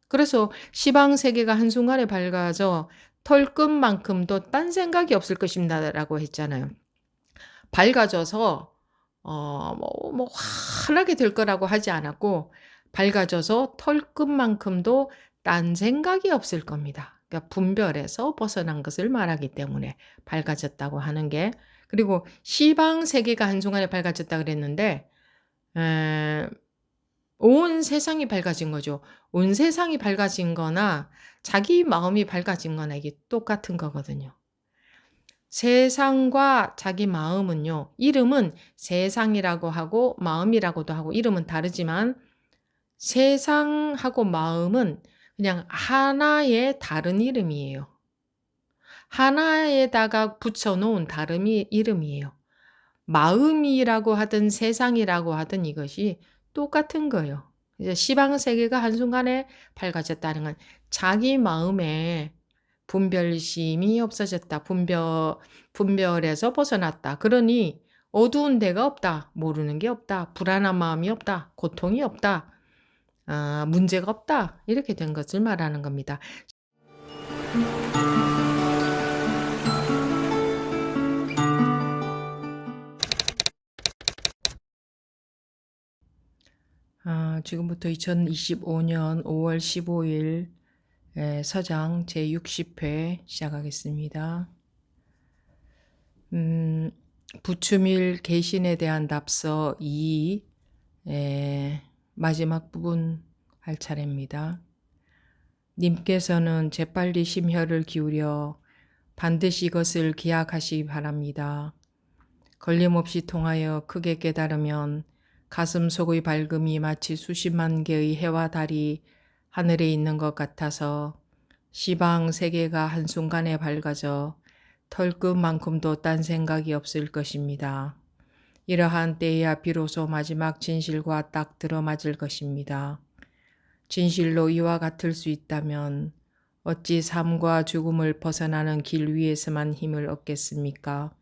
그래서 시방 세계가 한순간에 밝아져 털끝만큼도 딴 생각이 없을 것입니다라고 했잖아요. 밝아져서 환하게 될 거라고 하지 않았고 밝아져서 털끝만큼도 딴 생각이 없을 겁니다. 그러니까 분별에서 벗어난 것을 말하기 때문에 밝아졌다고 하는 게. 그리고 시방 세계가 한순간에 밝아졌다 그랬는데 에 온 세상이 밝아진 거죠. 온 세상이 밝아진 거나 자기 마음이 밝아진 거나 이게 똑같은 거거든요. 세상과 자기 마음은요. 이름은 세상이라고 하고 마음이라고도 하고 이름은 다르지만 세상하고 마음은 그냥 하나의 다른 이름이에요. 하나에다가 붙여 놓은 다른 이름이에요. 마음이라고 하든 세상이라고 하든 이것이 똑같은 거예요. 이제 시방 세계가 한순간에 밝아졌다는 건 자기 마음에 분별심이 없어졌다. 분별에서 벗어났다. 그러니 어두운 데가 없다. 모르는 게 없다. 불안한 마음이 없다. 고통이 없다. 문제가 없다. 이렇게 된 것을 말하는 겁니다. 지금부터 2025년 5월 15일 서장 제60회 시작하겠습니다. 부추밀 계신에 대한 답서 2 마지막 부분 할 차례입니다. 님께서는 재빨리 심혈을 기울여 반드시 이것을 기약하시기 바랍니다. 걸림없이 통하여 크게 깨달으면 가슴 속의 밝음이 마치 수십만 개의 해와 달이 하늘에 있는 것 같아서 시방 세계가 한순간에 밝아져 털끝만큼도 딴 생각이 없을 것입니다. 이러한 때에야 비로소 마지막 진실과 딱 들어맞을 것입니다. 진실로 이와 같을 수 있다면 어찌 삶과 죽음을 벗어나는 길 위에서만 힘을 얻겠습니까?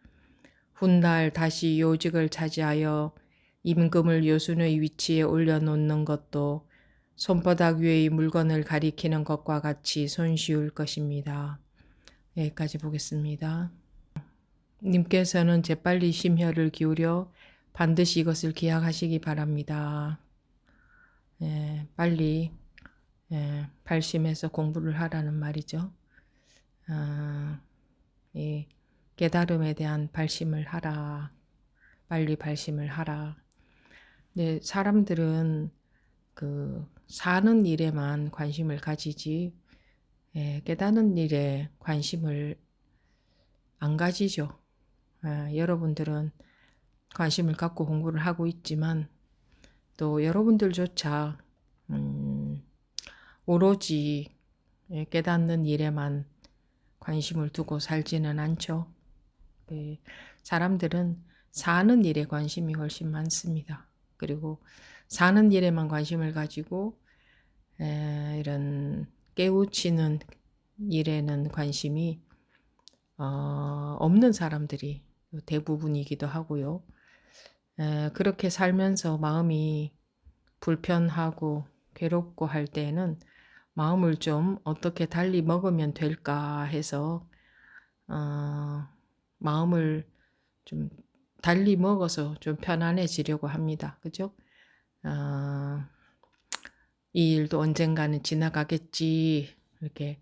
훗날 다시 요직을 차지하여 임금을 요순의 위치에 올려놓는 것도 손바닥 위의 물건을 가리키는 것과 같이 손쉬울 것입니다. 여기까지 보겠습니다. 님께서는 재빨리 심혈을 기울여 반드시 이것을 기약하시기 바랍니다. 빨리 발심해서 공부를 하라는 말이죠. 이 깨달음에 대한 발심을 하라. 빨리 발심을 하라. 근데 사람들은 그 사는 일에만 관심을 가지지 깨닫는 일에 관심을 안 가지죠. 여러분들은 관심을 갖고 공부를 하고 있지만 또 여러분들조차 오로지 깨닫는 일에만 관심을 두고 살지는 않죠. 사람들은 사는 일에 관심이 훨씬 많습니다. 그리고 사는 일에만 관심을 가지고 이런 깨우치는 일에는 관심이 없는 사람들이 대부분이기도 하고요. 그렇게 살면서 마음이 불편하고 괴롭고 할 때에는 마음을 좀 어떻게 달리 먹으면 될까 해서 마음을 좀 달리 먹어서 좀 편안해지려고 합니다. 그죠? 이 일도 언젠가는 지나가겠지. 이렇게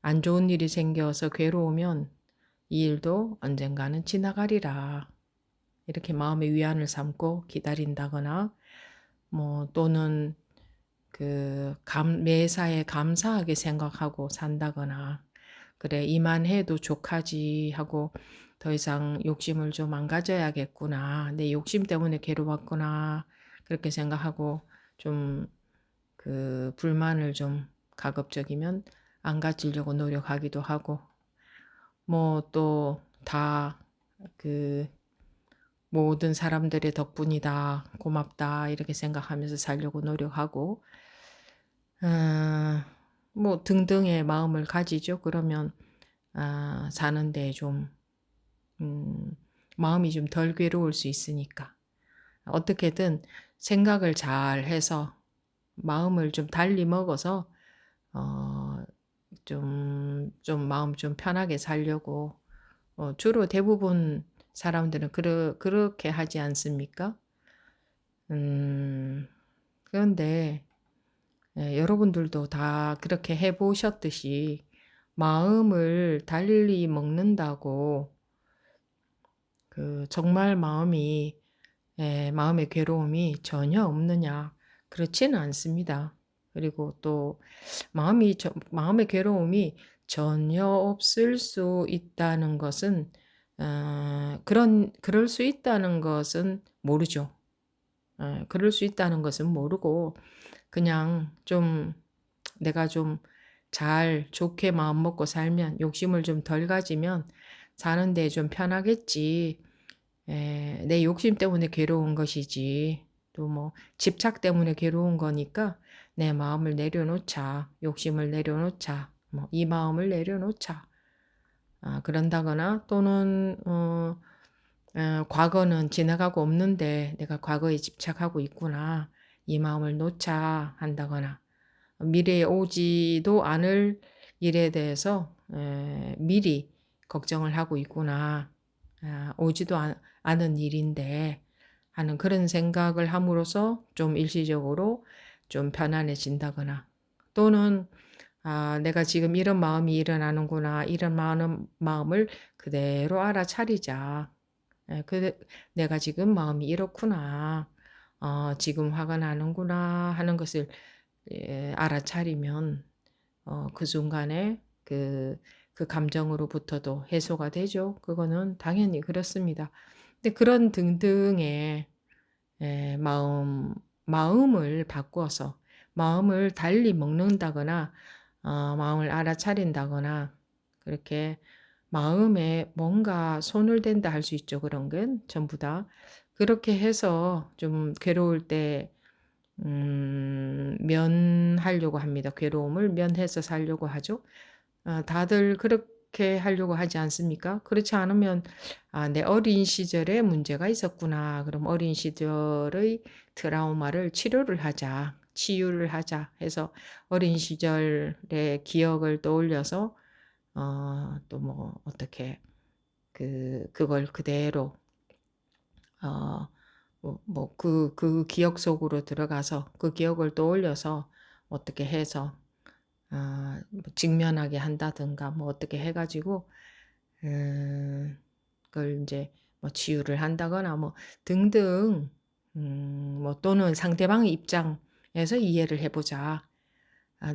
안 좋은 일이 생겨서 괴로우면 이 일도 언젠가는 지나가리라. 이렇게 마음의 위안을 삼고 기다린다거나 또는 매사에 감사하게 생각하고 산다거나 그래 이만해도 족하지 하고 더 이상 욕심을 좀 안 가져야겠구나. 내 욕심 때문에 괴로웠구나. 그렇게 생각하고 좀 불만을 좀 가급적이면 안 가지려고 노력하기도 하고 또 다 모든 사람들의 덕분이다. 고맙다. 이렇게 생각하면서 살려고 노력하고 등등의 마음을 가지죠. 그러면 사는데 좀 마음이 좀 덜 괴로울 수 있으니까 어떻게든 생각을 잘 해서 마음을 좀 달리 먹어서 좀 마음 좀 편하게 살려고 주로 대부분 사람들은 그렇게 하지 않습니까? 음, 그런데 여러분들도 다 그렇게 해 보셨듯이 마음을 달리 먹는다고 정말 마음의 괴로움이 전혀 없느냐? 그렇지는 않습니다. 그리고 또 마음의 괴로움이 전혀 없을 수 있다는 것은 그럴 수 있다는 것은 모르죠. 그럴 수 있다는 것은 모르고 그냥 좀 내가 좀 잘 좋게 마음 먹고 살면 욕심을 좀 덜 가지면 사는 데 좀 편하겠지. 내 욕심 때문에 괴로운 것이지. 또 뭐 집착 때문에 괴로운 거니까 내 마음을 내려놓자. 욕심을 내려놓자. 뭐 이 마음을 내려놓자. 그런다거나 또는 과거는 지나가고 없는데 내가 과거에 집착하고 있구나. 이 마음을 놓자 한다거나 미래에 오지도 않을 일에 대해서 미리 걱정을 하고 있구나. 오지도 않은 일인데 하는 그런 생각을 함으로써 좀 일시적으로 좀 편안해진다거나 또는 내가 지금 이런 마음이 일어나는구나. 이런 마음을 그대로 알아차리자. 내가 지금 마음이 이렇구나. 지금 화가 나는구나 하는 것을 알아차리면 그 순간에 그 감정으로부터도 해소가 되죠. 그거는 당연히 그렇습니다. 근데 그런 등등의 마음을 바꿔서 마음을 달리 먹는다거나 마음을 알아차린다거나 그렇게 마음에 뭔가 손을 댄다 할 수 있죠. 그런 건 전부 다. 그렇게 해서 좀 괴로울 때 면하려고 합니다. 괴로움을 면해서 살려고 하죠. 다들 그렇게 하려고 하지 않습니까? 그렇지 않으면 내 어린 시절에 문제가 있었구나. 그럼 어린 시절의 트라우마를 치료를 하자. 치유를 하자 해서 어린 시절의 기억을 떠올려서 또 뭐 어떻게 그걸 그대로 그 기억 속으로 들어가서 그 기억을 떠올려서 어떻게 해서 뭐 직면하게 한다든가 뭐 어떻게 해가지고 그걸 이제 뭐 치유를 한다거나 뭐 등등 뭐 또는 상대방의 입장에서 이해를 해보자.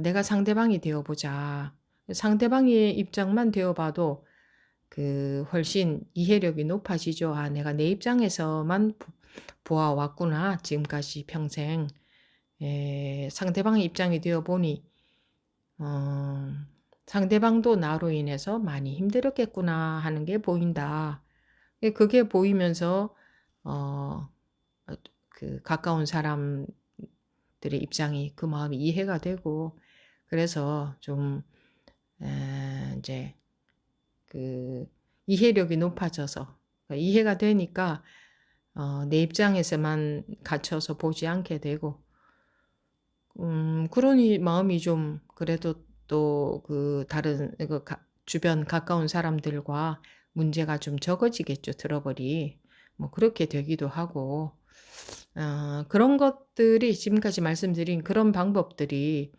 내가 상대방이 되어보자. 상대방의 입장만 되어봐도 훨씬 이해력이 높아지죠. 내가 내 입장에서만 보아왔구나. 지금까지 평생. 상대방의 입장이 되어보니 상대방도 나로 인해서 많이 힘들었겠구나 하는 게 보인다. 그게 보이면서 가까운 사람들의 입장이 그 마음이 이해가 되고 그래서 좀 이제 이해력이 높아져서 이해가 되니까 내 입장에서만 갇혀서 보지 않게 되고 그러니 마음이 좀 그래도 또 다른 주변 가까운 사람들과 문제가 좀 적어지겠죠. 들어버리. 뭐 그렇게 되기도 하고 그런 것들이 지금까지 말씀드린 그런 방법들이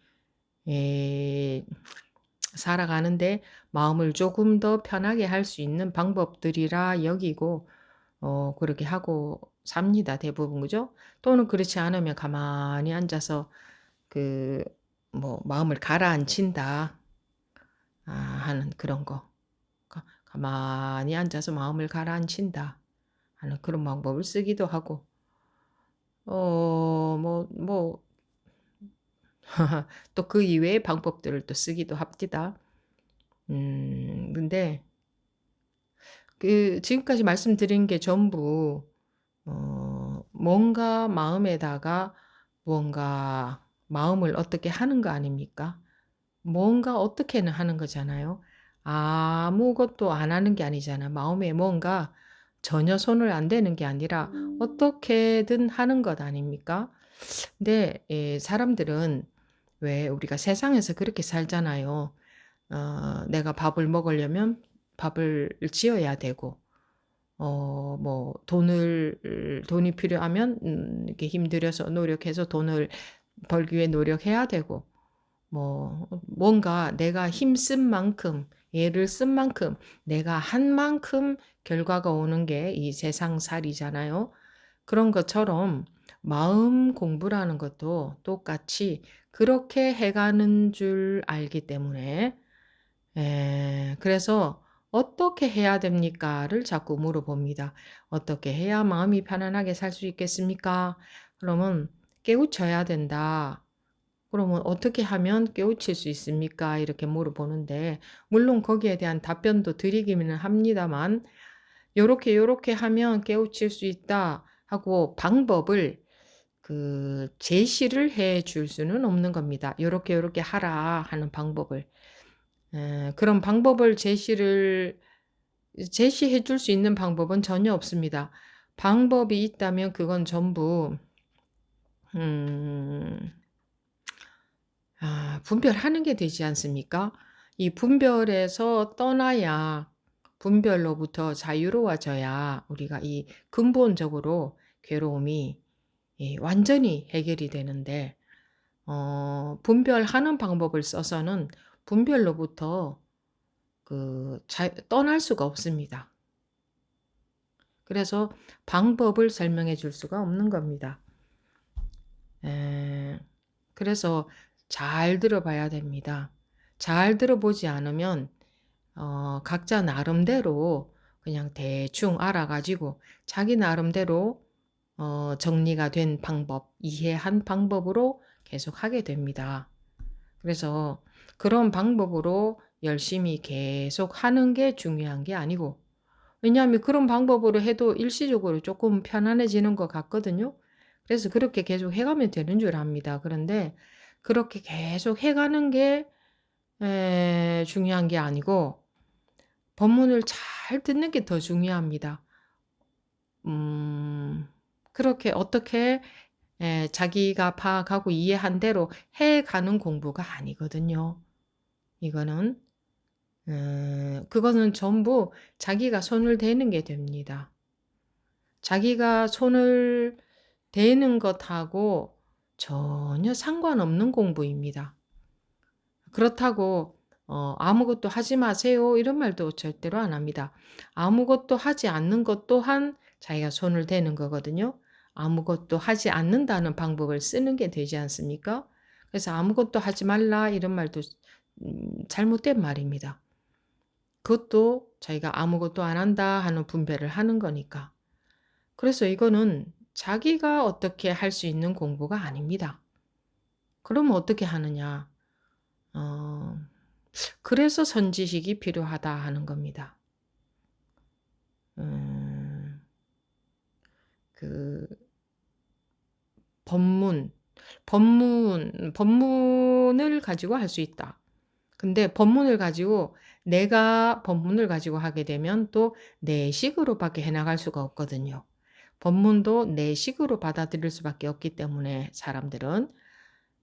살아가는데 마음을 조금 더 편하게 할 수 있는 방법들이라 여기고 그렇게 하고 삽니다. 대부분 그죠? 또는 그렇지 않으면 가만히 앉아서 뭐 마음을 가라앉힌다 하는 그런 거. 가만히 앉아서 마음을 가라앉힌다 하는 그런 방법을 쓰기도 하고 또 그 이외의 방법들을 또 쓰기도 합니다. 근데 지금까지 말씀드린 게 전부 뭔가 마음에다가 무언가 마음을 어떻게 하는 거 아닙니까? 뭔가 어떻게는 하는 거잖아요. 아무것도 안 하는 게 아니잖아. 마음에 뭔가 전혀 손을 안 대는 게 아니라 어떻게든 하는 것 아닙니까? 근데 사람들은 왜 우리가 세상에서 그렇게 살잖아요. 내가 밥을 먹으려면 밥을 지어야 되고 뭐 돈이 필요하면 이렇게 힘들여서 노력해서 돈을 벌기 위해 노력해야 되고 뭔가 내가 힘쓴 만큼 애를 쓴 만큼 내가 한 만큼 결과가 오는 게 이 세상살이잖아요. 그런 것처럼 마음 공부라는 것도 똑같이 그렇게 해가는 줄 알기 때문에 그래서 "어떻게 해야 됩니까?"를 자꾸 물어봅니다. "어떻게 해야 마음이 편안하게 살 수 있겠습니까?" 그러면 "깨우쳐야 된다." 그러면 "어떻게 하면 깨우칠 수 있습니까?" 이렇게 물어보는데 물론 거기에 대한 답변도 드리기는 합니다만 "요렇게 요렇게 하면 깨우칠 수 있다." 하고 방법을 제시를 해 줄 수는 없는 겁니다. "요렇게 요렇게 하라." 하는 방법을. 그런 방법을 제시해 줄 수 있는 방법은 전혀 없습니다. 방법이 있다면 그건 전부 음 분별하는 게 되지 않습니까? 이 분별에서 떠나야 분별로부터 자유로워져야 우리가 이 근본적으로 괴로움이 완전히 해결이 되는데 분별하는 방법을 써서는 분별로부터 떠날 수가 없습니다. 그래서 방법을 설명해 줄 수가 없는 겁니다. 에, 그래서 잘 들어봐야 됩니다. 잘 들어보지 않으면 각자 나름대로 그냥 대충 알아가지고 자기 나름대로 정리가 된 방법, 이해한 방법으로 계속 하게 됩니다. 그래서 그런 방법으로 열심히 계속 하는 게 중요한 게 아니고 왜냐하면 그런 방법으로 해도 일시적으로 조금 편안해지는 것 같거든요. 그래서 그렇게 계속 해가면 되는 줄 압니다. 그런데 그렇게 계속 해가는 게 중요한 게 아니고 법문을 잘 듣는 게 더 중요합니다. 그렇게 어떻게 자기가 파악하고 이해한 대로 해가는 공부가 아니거든요. 이거는 그거는 전부 자기가 손을 대는 게 됩니다. 자기가 손을 대는 것하고 전혀 상관없는 공부입니다. 그렇다고 "아무것도 하지 마세요." 이런 말도 절대로 안 합니다. 아무것도 하지 않는 것 또한 자기가 손을 대는 거거든요. 아무것도 하지 않는다는 방법을 쓰는 게 되지 않습니까? 그래서 "아무것도 하지 말라." 이런 말도 잘못된 말입니다. 그것도 자기가 "아무것도 안 한다." 하는 분별을 하는 거니까. 그래서 이거는 자기가 어떻게 할 수 있는 공부가 아닙니다. 그러면 어떻게 하느냐? 어 그래서 선지식이 필요하다 하는 겁니다. 음 그 법문, 법문을 가지고 할 수 있다. 근데 법문을 가지고 내가 법문을 가지고 하게 되면 또 내 식으로밖에 해 나갈 수가 없거든요. 법문도 내 식으로 받아들일 수밖에 없기 때문에 사람들은.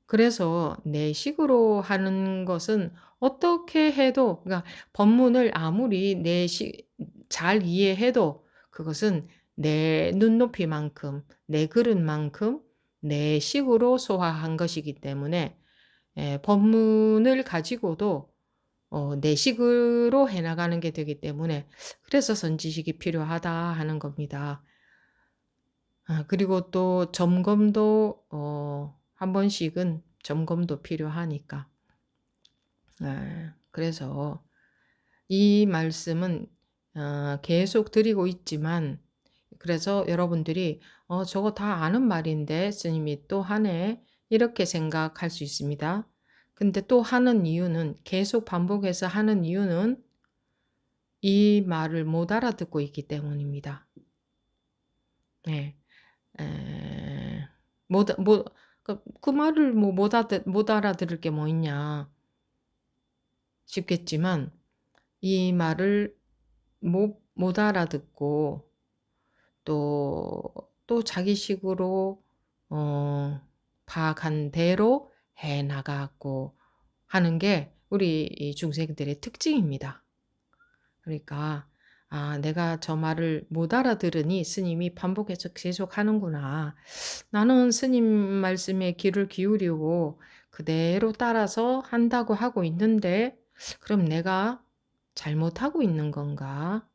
그래서 내 식으로 하는 것은 어떻게 해도 그러니까 법문을 아무리 잘 이해해도 그것은 내 눈높이만큼 내 그릇만큼 내 식으로 소화한 것이기 때문에 법문을 가지고도 내 식으로 해 나가는 게 되기 때문에 그래서 선지식이 필요하다 하는 겁니다. 그리고 또 점검도 한 번씩은 점검도 필요하니까. 그래서 이 말씀은 계속 드리고 있지만 그래서 여러분들이 '저거 다 아는 말인데 스님이 또 하네.' 이렇게 생각할 수 있습니다. 근데 또 하는 이유는 계속 반복해서 하는 이유는 이 말을 못 알아듣고 있기 때문입니다. 네. 에 못 아 못 그 말을 뭐 못 알아들을 게 뭐 있냐 싶겠지만 이 말을 못 알아듣고 또 자기식으로 어 파악한 대로 해 나가고 하는 게 우리 이 중생들의 특징입니다. 그러니까 내가 저 말을 못 알아들으니 스님이 반복해서 계속 하는구나. 나는 스님 말씀에 귀를 기울이고 그대로 따라서 한다고 하고 있는데 그럼 내가 잘못하고 있는 건가?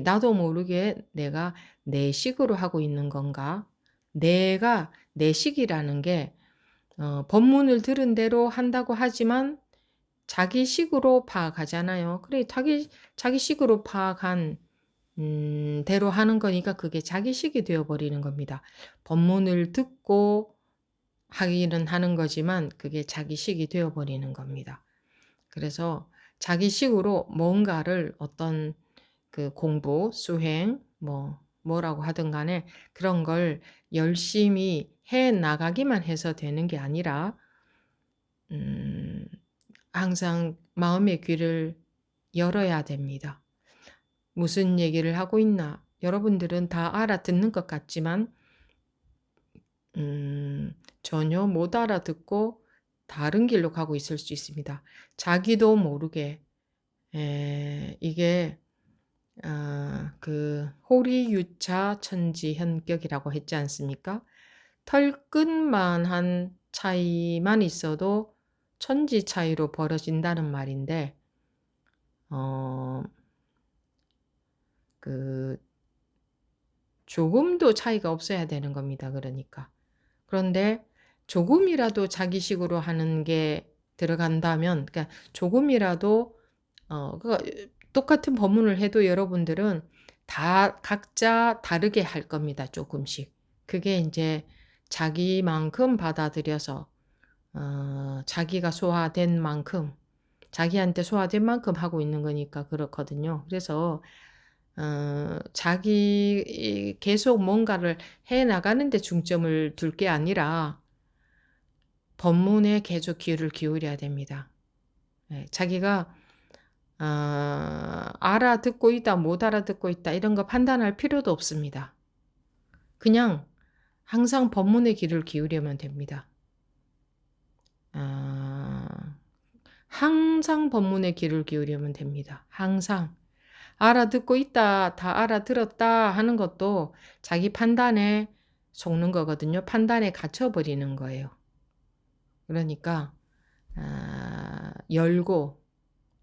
나도 모르게 내가 내 식으로 하고 있는 건가? 내가 내 식이라는 게 법문을 들은 대로 한다고 하지만 자기 식으로 파악하잖아요. 그래 자기 식으로 파악한 대로 하는 거니까 그게 자기 식이 되어 버리는 겁니다. 법문을 듣고 하기는 하는 거지만 그게 자기 식이 되어 버리는 겁니다. 그래서 자기 식으로 뭔가를 어떤 그 공부, 수행 뭐라고 하든 간에 그런 걸 열심히 해 나가기만 해서 되는 게 아니라 항상 마음의 귀를 열어야 됩니다. 무슨 얘기를 하고 있나? 여러분들은 다 알아듣는 것 같지만 전혀 못 알아듣고 다른 길로 가고 있을 수 있습니다. 자기도 모르게 이게 그 호리유차 천지현격이라고 했지 않습니까? 털끝만한 차이만 있어도 천지 차이로 벌어진다는 말인데 그 조금도 차이가 없어야 되는 겁니다. 그러니까. 그런데 조금이라도 자기식으로 하는 게 들어간다면 그러니까 조금이라도 똑같은 법문을 해도 여러분들은 다 각자 다르게 할 겁니다. 조금씩. 그게 이제 자기만큼 받아들여서 자기가 소화된 만큼 자기한테 소화된 만큼 하고 있는 거니까 그렇거든요. 그래서 자기 계속 뭔가를 해 나가는 데 중점을 둘 게 아니라 법문에 계속 귀를 기울여야 됩니다. 자기가 알아듣고 있다, 못 알아듣고 있다 이런 거 판단할 필요도 없습니다. 그냥 항상 법문에 귀를 기울이면 됩니다. 항상 법문에 귀를 기울이면 됩니다. 항상. 알아듣고 있다, 다 알아들었다 하는 것도 자기 판단에 속는 거거든요. 판단에 갇혀버리는 거예요. 그러니까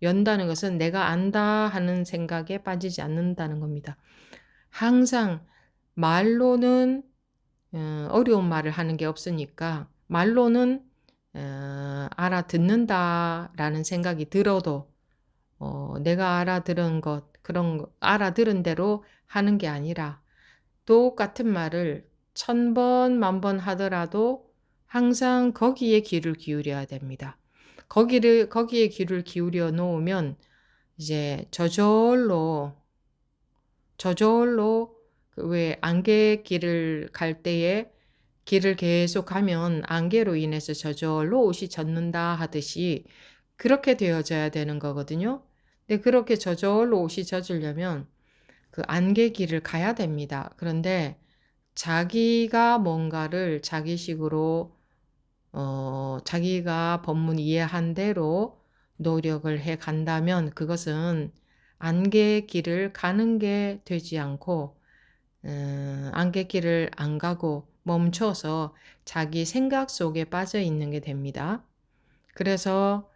연다는 것은 내가 안다 하는 생각에 빠지지 않는다는 겁니다. 항상 말로는 어려운 말을 하는 게 없으니까 말로는 알아듣는다라는 생각이 들어도 내가 알아들은 것 그런 거 알아들은 대로 하는 게 아니라 똑같은 말을 1000번, 10,000번 하더라도 항상 거기에 귀를 기울여야 됩니다. 거기에 귀를 기울여 놓으면 이제 저절로 왜 안개길을 갈 때에 길을 계속 가면 안개로 인해서 저절로 옷이 젖는다 하듯이 그렇게 되어져야 되는 거거든요. 근데 그렇게 저절로 옷이 젖으려면 그 안개길을 가야 됩니다. 그런데 자기가 뭔가를 자기식으로 자기가 법문 이해한 대로 노력을 해 간다면 그것은 안개길을 가는 게 되지 않고 안개길을 안 가고 멈춰서 자기 생각 속에 빠져 있는 게 됩니다. 그래서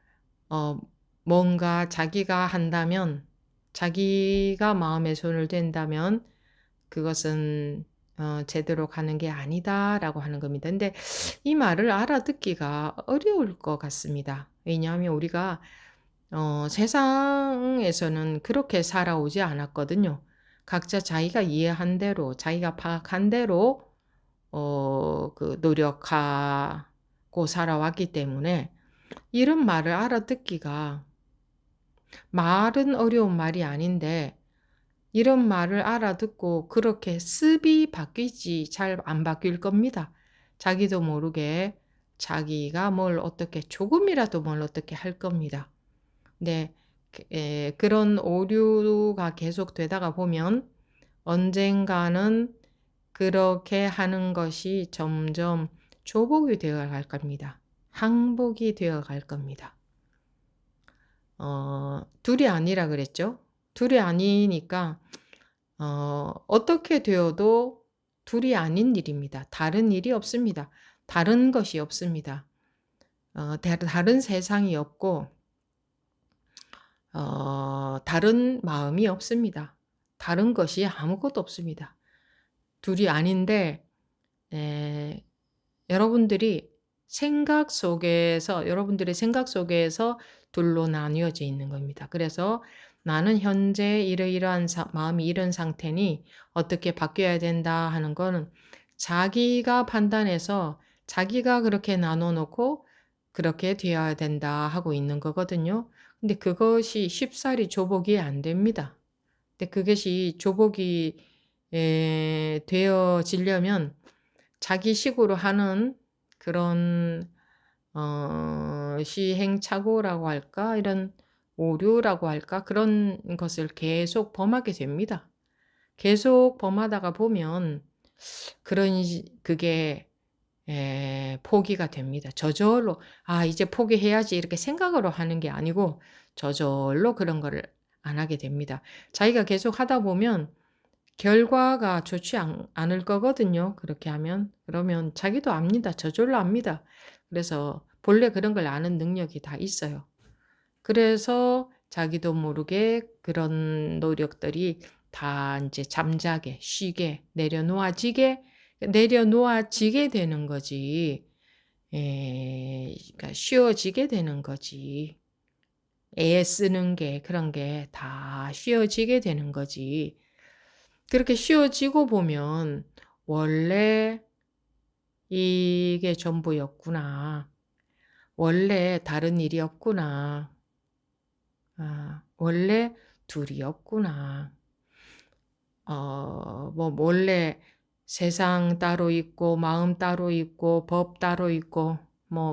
뭔가 자기가 한다면 자기가 마음에 손을 댄다면 그것은 제대로 가는 게 아니다라고 하는 겁니다. 근데 이 말을 알아듣기가 어려울 것 같습니다. 왜냐하면 우리가 세상에서는 그렇게 살아오지 않았거든요. 각자 자기가 이해한 대로, 자기가 파악한 대로 노력하고 살아왔기 때문에 이런 말을 알아듣기가 말은 어려운 말이 아닌데 이런 말을 알아듣고 그렇게 습이 바뀌지 잘 안 바뀔 겁니다. 자기도 모르게 자기가 조금이라도 뭘 어떻게 할 겁니다. 근데 그런 오류가 계속 되다가 보면 언젠가는 그렇게 하는 것이 점점 조복이 되어 갈 겁니다. 항복이 되어 갈 겁니다. 둘이 아니라 그랬죠. 둘이 아니니까 어떻게 되어도 둘이 아닌 일입니다. 다른 일이 없습니다. 다른 것이 없습니다. 다른 세상이 없고 다른 마음이 없습니다. 다른 것이 아무것도 없습니다. 둘이 아닌데 여러분들의 생각 속에서 둘로 나뉘어져 있는 겁니다. 그래서 나는 현재 이러이러한 마음이 이런 상태니 어떻게 바뀌어야 된다 하는 거는 자기가 판단해서 자기가 그렇게 나눠 놓고 그렇게 되어야 된다 하고 있는 거거든요. 근데 그것이 쉽사리 조복이 안 됩니다. 근데 그것이 조복이 되어지려면 자기식으로 하는 그런 시행착오라고 할까? 이런 오류라고 할까? 그런 것을 계속 범하게 됩니다. 계속 범하다가 보면 그게 포기가 됩니다. 저절로 이제 포기해야지 이렇게 생각으로 하는 게 아니고 저절로 그런 거를 안 하게 됩니다. 자기가 계속 하다 보면 결과가 좋지 않을 거거든요. 그렇게 하면. 그러면 자기도 압니다. 저절로 압니다. 그래서 본래 그런 걸 아는 능력이 다 있어요. 그래서 자기도 모르게 그런 노력들이 다 이제 잠자게, 쉬게, 내려놓아지게 되는 거지. 그러니까 쉬워지게 되는 거지. 애 쓰는 게 그런 게 다 쉬워지게 되는 거지. 그렇게 쉬워지고 보면 원래 이게 전부였구나. 원래 다른 일이었구나. 원래 둘이었구나. 원래 세상 따로 있고 마음 따로 있고 법 따로 있고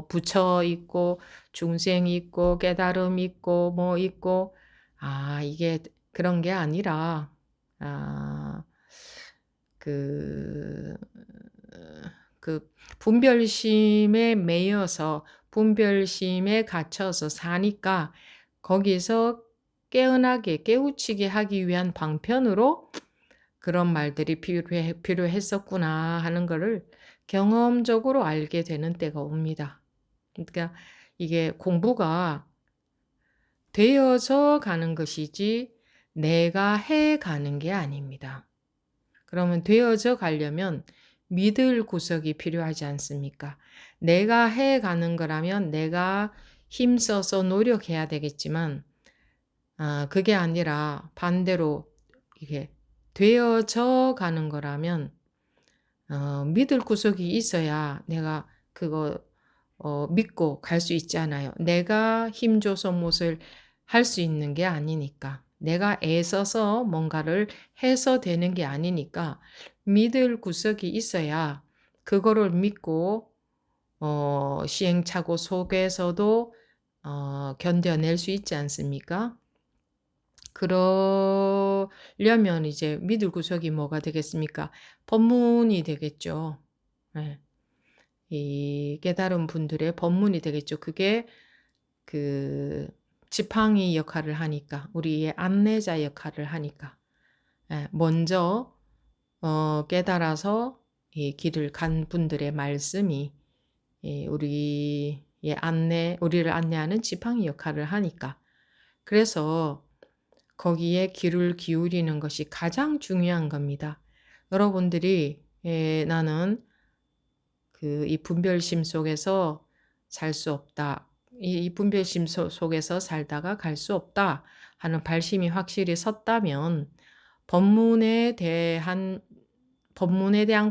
부처 있고 중생 있고 깨달음 있고 있고 이게 그런 게 아니라 그 분별심에 매여서 분별심에 갇혀서 사니까 거기서 깨어나게 깨우치게 하기 위한 방편으로 그런 말들이 필요했었구나 하는 거를 경험적으로 알게 되는 때가 옵니다. 그러니까 이게 공부가 되어져 가는 것이지 내가 해 가는 게 아닙니다. 그러면 되어져 가려면 믿을 구석이 필요하지 않습니까? 내가 해 가는 거라면 내가 힘써서 노력해야 되겠지만 그게 아니라 반대로 이게 되어져 가는 거라면 믿을 구석이 있어야 내가 그거 믿고 갈 수 있잖아요. 내가 힘줘서 무엇을 할 수 있는 게 아니니까. 내가 애써서 뭔가를 해서 되는 게 아니니까 믿을 구석이 있어야 그거를 믿고 시행착오 속에서도 견뎌낼 수 있지 않습니까? 그러려면 이제 믿을 구석이 뭐가 되겠습니까? 법문이 되겠죠. 네. 이 깨달은 분들의 법문이 되겠죠. 그게 그 지팡이 역할을 하니까, 우리의 안내자 역할을 하니까. 먼저 깨달아서 이 길을 간 분들의 말씀이 우리를 안내하는 지팡이 역할을 하니까. 그래서 거기에 귀를 기울이는 것이 가장 중요한 겁니다. 여러분들이 나는 이 분별심 속에서 살 수 없다. 이 분별심 속에서 살다가 갈 수 없다 하는 발심이 확실히 섰다면 법문에 대한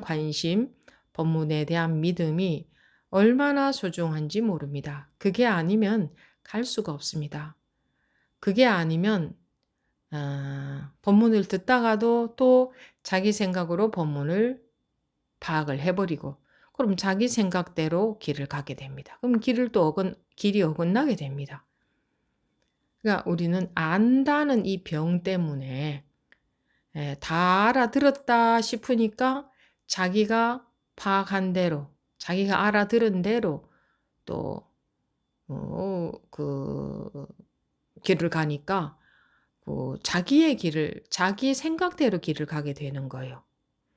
관심, 법문에 대한 믿음이 얼마나 소중한지 모릅니다. 그게 아니면 갈 수가 없습니다. 그게 아니면 법문을 듣다가도 또 자기 생각으로 법문을 파악을 해버리고 그럼 자기 생각대로 길을 가게 됩니다. 그럼 길이 어긋나게 됩니다. 그러니까 우리는 안다는 이 병 때문에 다 알아들었다 싶으니까 자기가 파악한 대로, 자기가 알아들은 대로 또 그 길을 가니까 자기의 길을 자기 생각대로 길을 가게 되는 거예요.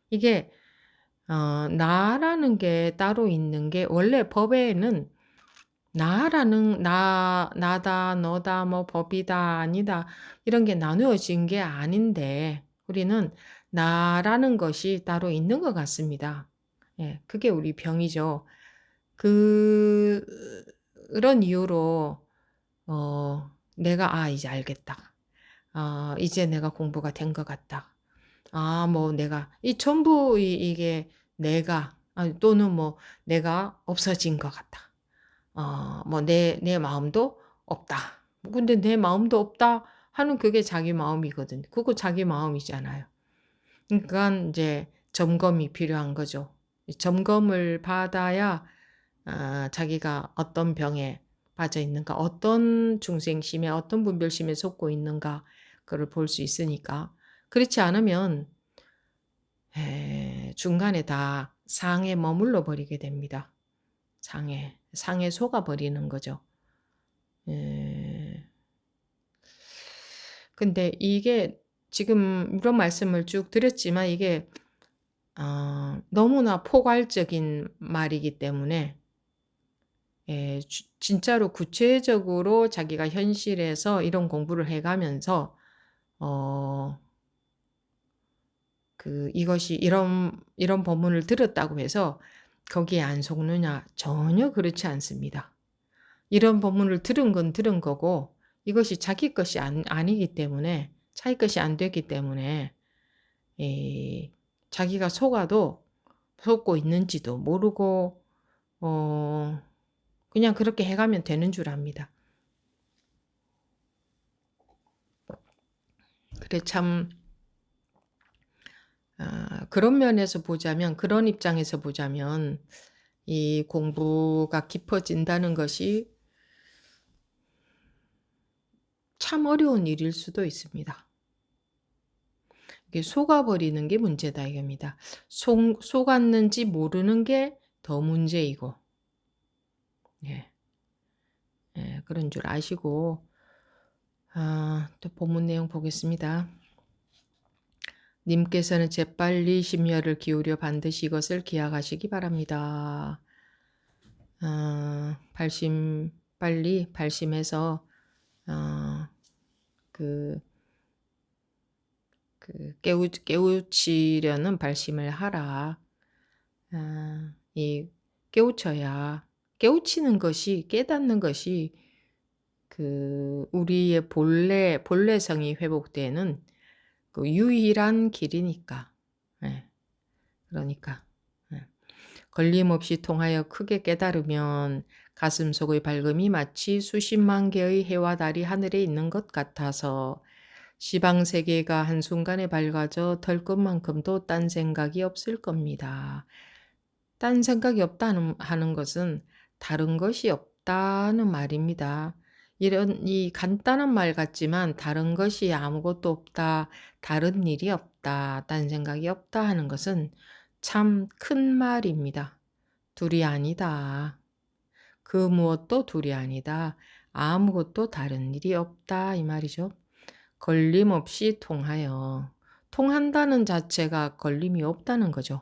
이게 나라는 게 따로 있는 게 원래 법에는 나다, 너다, 뭐 법이다, 아니다 이런 게 나누어진 게 아닌데 우리는 나라는 것이 따로 있는 것 같습니다. 예, 그게 우리 병이죠. 그런 이유로 내가 이제 알겠다. 이제 내가 공부가 된 것 같다. 뭐 내가 전부 이게 내가 또는 뭐 내가 없어진 것 같다. 뭐 내 마음도 없다. 뭐 근데 내 마음도 없다 하는 그게 자기 마음이거든. 그거 자기 마음이잖아요. 그러니까 이제 점검이 필요한 거죠. 점검을 받아야 자기가 어떤 병에 빠져 있는가, 어떤 중생심에, 어떤 분별심에 속고 있는가, 그걸 볼 수 있으니까. 그렇지 않으면 중간에 다 상에 머물러 버리게 됩니다. 상에 속아 버리는 거죠. 근데 이게 지금 이런 말씀을 쭉 드렸지만 이게 너무나 포괄적인 말이기 때문에 진짜로 구체적으로 자기가 현실에서 이런 공부를 해가면서 이것이 이런 법문을 들었다고 해서 거기에 안 속느냐? 전혀 그렇지 않습니다. 이런 법문을 들은 건 들은 거고 이것이 자기 것이 아니기 때문에 자기 것이 안 되기 때문에 자기가 속고 있는지도 모르고 그냥 그렇게 해가면 되는 줄 압니다. 그래 참 그런 면에서 보자면 그런 입장에서 보자면 이 공부가 깊어진다는 것이 참 어려운 일일 수도 있습니다. 이게 속아버리는 게 문제다 이겁니다. 속았는지 모르는 게 더 문제이고 그런 줄 아시고 또 본문 내용 보겠습니다. 님께서는 재빨리 심혈을 기울여 반드시 이것을 기약하시기 바랍니다. 빨리 발심해서 깨우치려는 발심을 하라. 깨우치는 것이 깨닫는 것이 우리의 본래성이 회복되는 유일한 길이니까. 그러니까 걸림없이 통하여 크게 깨달으면 가슴속의 밝음이 마치 수십만 개의 해와 달이 하늘에 있는 것 같아서 시방세계가 한순간에 밝아져 덜 것만큼도 딴 생각이 없을 겁니다. 딴 생각이 없다는 하는 것은 다른 것이 없다는 말입니다. 이 간단한 말 같지만 다른 것이 아무것도 없다, 다른 일이 없다, 딴 생각이 없다 하는 것은 참 큰 말입니다. 둘이 아니다. 그 무엇도 둘이 아니다. 아무것도 다른 일이 없다 이 말이죠. 걸림없이 통한다는 자체가 걸림이 없다는 거죠.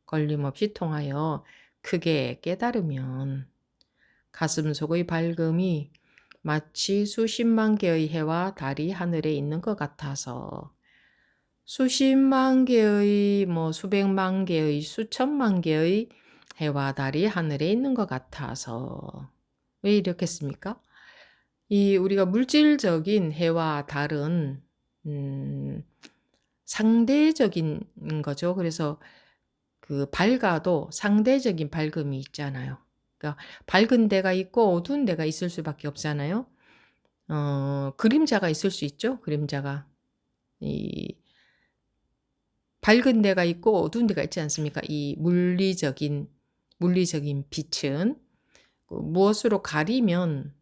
걸림없이 통하여 크게 깨달으면 가슴속의 밝음이 마치 수십만 개의 해와 달이 하늘에 있는 것 같아서 수십만 개의 수백만 개의 수천만 개의 해와 달이 하늘에 있는 것 같아서 왜 이렇겠습니까? 우리가 물질적인 해와 달은 상대적인 거죠. 그래서 밝아도 상대적인 밝음이 있잖아요. 그러니까 밝은 데가 있고 어두운 데가 있을 수밖에 없잖아요. 그림자가 있을 수 있죠. 그림자가 밝은 데가 있고 어두운 데가 있지 않습니까? 이 물리적인 빛은 무엇으로 가리면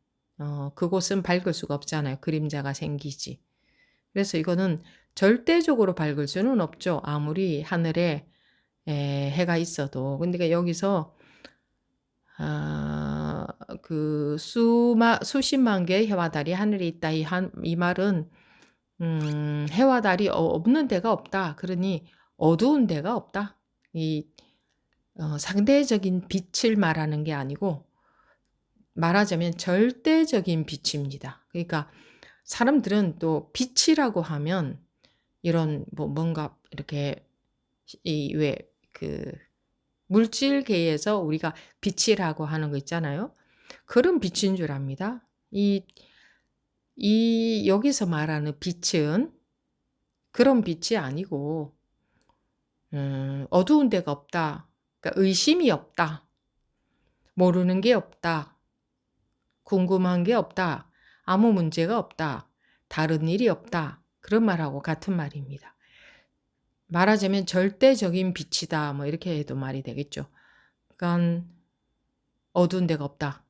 그곳은 밝을 수가 없잖아요. 그림자가 생기지. 그래서 이거는 절대적으로 밝을 수는 없죠. 아무리 하늘에 해가 있어도. 근데 여기서 수십만 개의 해와 달이 하늘에 있다. 이 말은 해와 달이 없는 데가 없다. 그러니 어두운 데가 없다. 상대적인 빛을 말하는 게 아니고 말하자면 절대적인 빛입니다. 그러니까 사람들은 또 빛이라고 하면 이런 뭔가 이렇게 그 물질계에서 우리가 빛이라고 하는 거 있잖아요. 그런 빛인 줄 압니다. 여기서 말하는 빛은 그런 빛이 아니고 어두운 데가 없다. 그러니까 의심이 없다. 모르는 게 없다. 궁금한 게 없다. 아무 문제가 없다. 다른 일이 없다. 그런 말하고 같은 말입니다. 말하자면 절대적인 빛이다. 뭐 이렇게 해도 말이 되겠죠. 그러니까 어두운 데가 없다.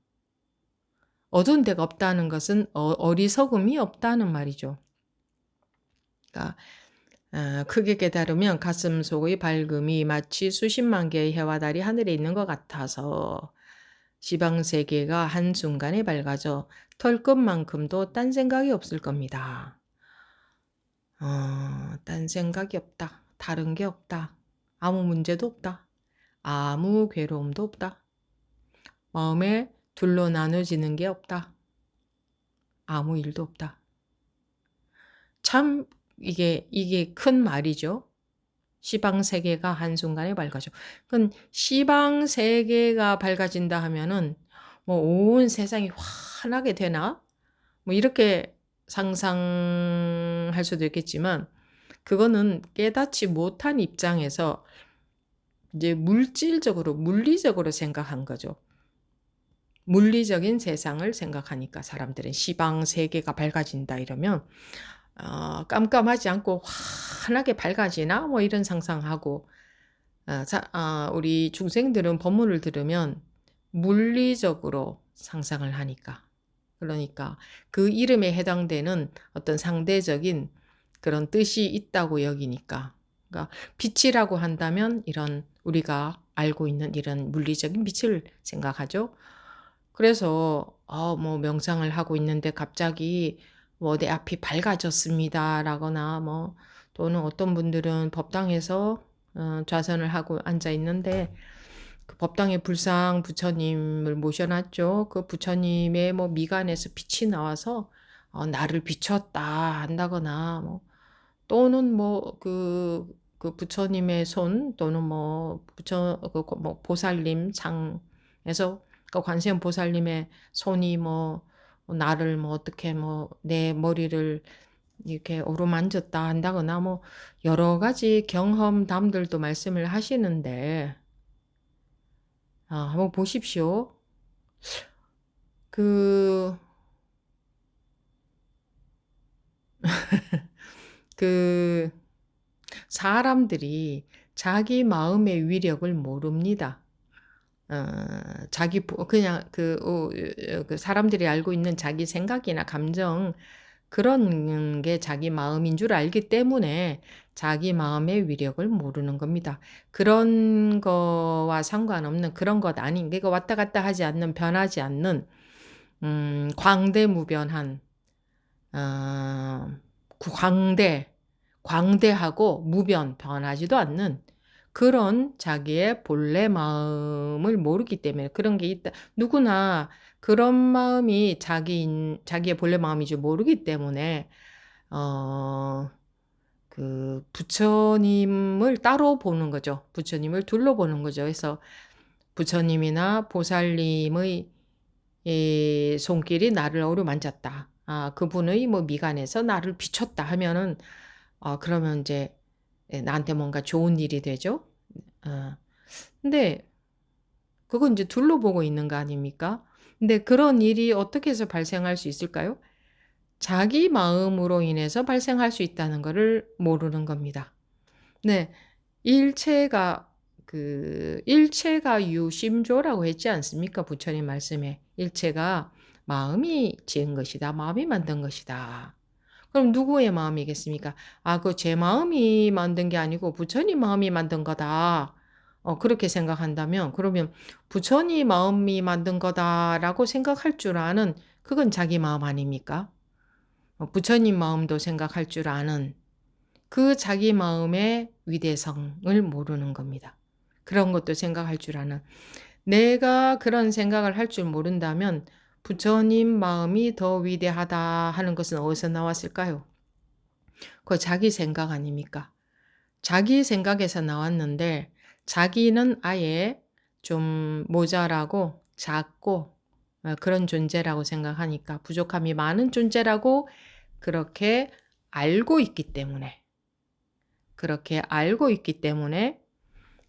어두운 데가 없다는 것은 어리석음이 없다는 말이죠. 그러니까 크게 깨달으면 가슴 속의 밝음이 마치 수십만 개의 해와 달이 하늘에 있는 것 같아서 지방세계가 한순간에 밝아져 털끝만큼도 딴 생각이 없을 겁니다. 딴 생각이 없다. 다른 게 없다. 아무 문제도 없다. 아무 괴로움도 없다. 마음에 둘로 나눠지는 게 없다. 아무 일도 없다. 참 이게 큰 말이죠. 시방세계가 한순간에 밝아져. 그건 시방세계가 밝아진다 하면은 뭐 온 세상이 환하게 되나? 뭐 이렇게 상상할 수도 있겠지만 그거는 깨닫지 못한 입장에서 이제 물리적으로 생각한 거죠. 물리적인 세상을 생각하니까 사람들은 시방세계가 밝아진다 이러면 깜깜하지 않고 환하게 밝아지나? 뭐 이런 상상하고 우리 중생들은 법문을 들으면 물리적으로 상상을 하니까 그러니까 그 이름에 해당되는 어떤 상대적인 그런 뜻이 있다고 여기니까 그러니까 빛이라고 한다면 이런 우리가 알고 있는 이런 물리적인 빛을 생각하죠. 그래서 뭐 명상을 하고 있는데 갑자기 뭐 내 앞이 밝아졌습니다라거나 뭐 또는 어떤 분들은 법당에서 좌선을 하고 앉아 있는데 그 법당에 불상 부처님을 모셔놨죠. 그 부처님의 뭐 미간에서 빛이 나와서 나를 비췄다 한다거나 뭐 또는 뭐 그 부처님의 손 또는 뭐 뭐 보살님 상에서 그 관세음 보살님의 손이 뭐 나를 뭐 어떻게 뭐 내 머리를 이렇게 어루만졌다 한다거나 뭐 여러 가지 경험담들도 말씀을 하시는데 한번 보십시오. 그 사람들이 자기 마음의 위력을 모릅니다. 그냥 그 사람들이 알고 있는 자기 생각이나 감정 그런 게 자기 마음인 줄 알기 때문에 자기 마음의 위력을 모르는 겁니다. 그런 거와 상관없는 그런 것 아닌 그러니까 왔다 갔다 하지 않는 변하지 않는 광대무변한 광대하고 무변 변하지도 않는 그런 자기의 본래 마음을 모르기 때문에 그런 게 있다. 누구나 그런 마음이 자기의 본래 마음인 줄 모르기 때문에 그 부처님을 따로 보는 거죠. 부처님을 둘러 보는 거죠. 그래서 부처님이나 보살님의 손길이 나를 어루만졌다. 그분의 뭐 미간에서 나를 비췄다 하면은 그러면 이제 나한테 뭔가 좋은 일이 되죠. 근데 그건 이제 둘러보고 있는 거 아닙니까? 근데 그런 일이 어떻게 해서 발생할 수 있을까요? 자기 마음으로 인해서 발생할 수 있다는 것을 모르는 겁니다. 네. 일체가 유심조라고 했지 않습니까? 부처님 말씀에. 일체가 마음이 지은 것이다. 마음이 만든 것이다. 그럼 누구의 마음이겠습니까? 그거 제 마음이 만든 게 아니고 부처님 마음이 만든 거다. 그렇게 생각한다면 그러면 부처님 마음이 만든 거다라고 생각할 줄 아는 그건 자기 마음 아닙니까? 부처님 마음도 생각할 줄 아는 그 자기 마음의 위대성을 모르는 겁니다. 그런 것도 생각할 줄 아는. 내가 그런 생각을 할 줄 모른다면 부처님 마음이 더 위대하다 하는 것은 어디서 나왔을까요? 그거 자기 생각 아닙니까? 자기 생각에서 나왔는데 자기는 아예 좀 모자라고 작고 그런 존재라고 생각하니까 부족함이 많은 존재라고 그렇게 알고 있기 때문에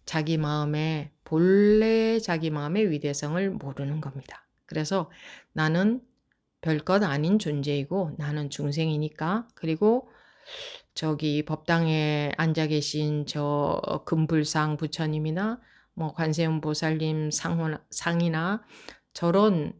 자기 마음의 본래 자기 마음의 위대성을 모르는 겁니다. 그래서 나는 별것 아닌 존재이고 나는 중생이니까 그리고 저기 법당에 앉아 계신 저 금불상 부처님이나 뭐 관세음 보살님 상이나 저런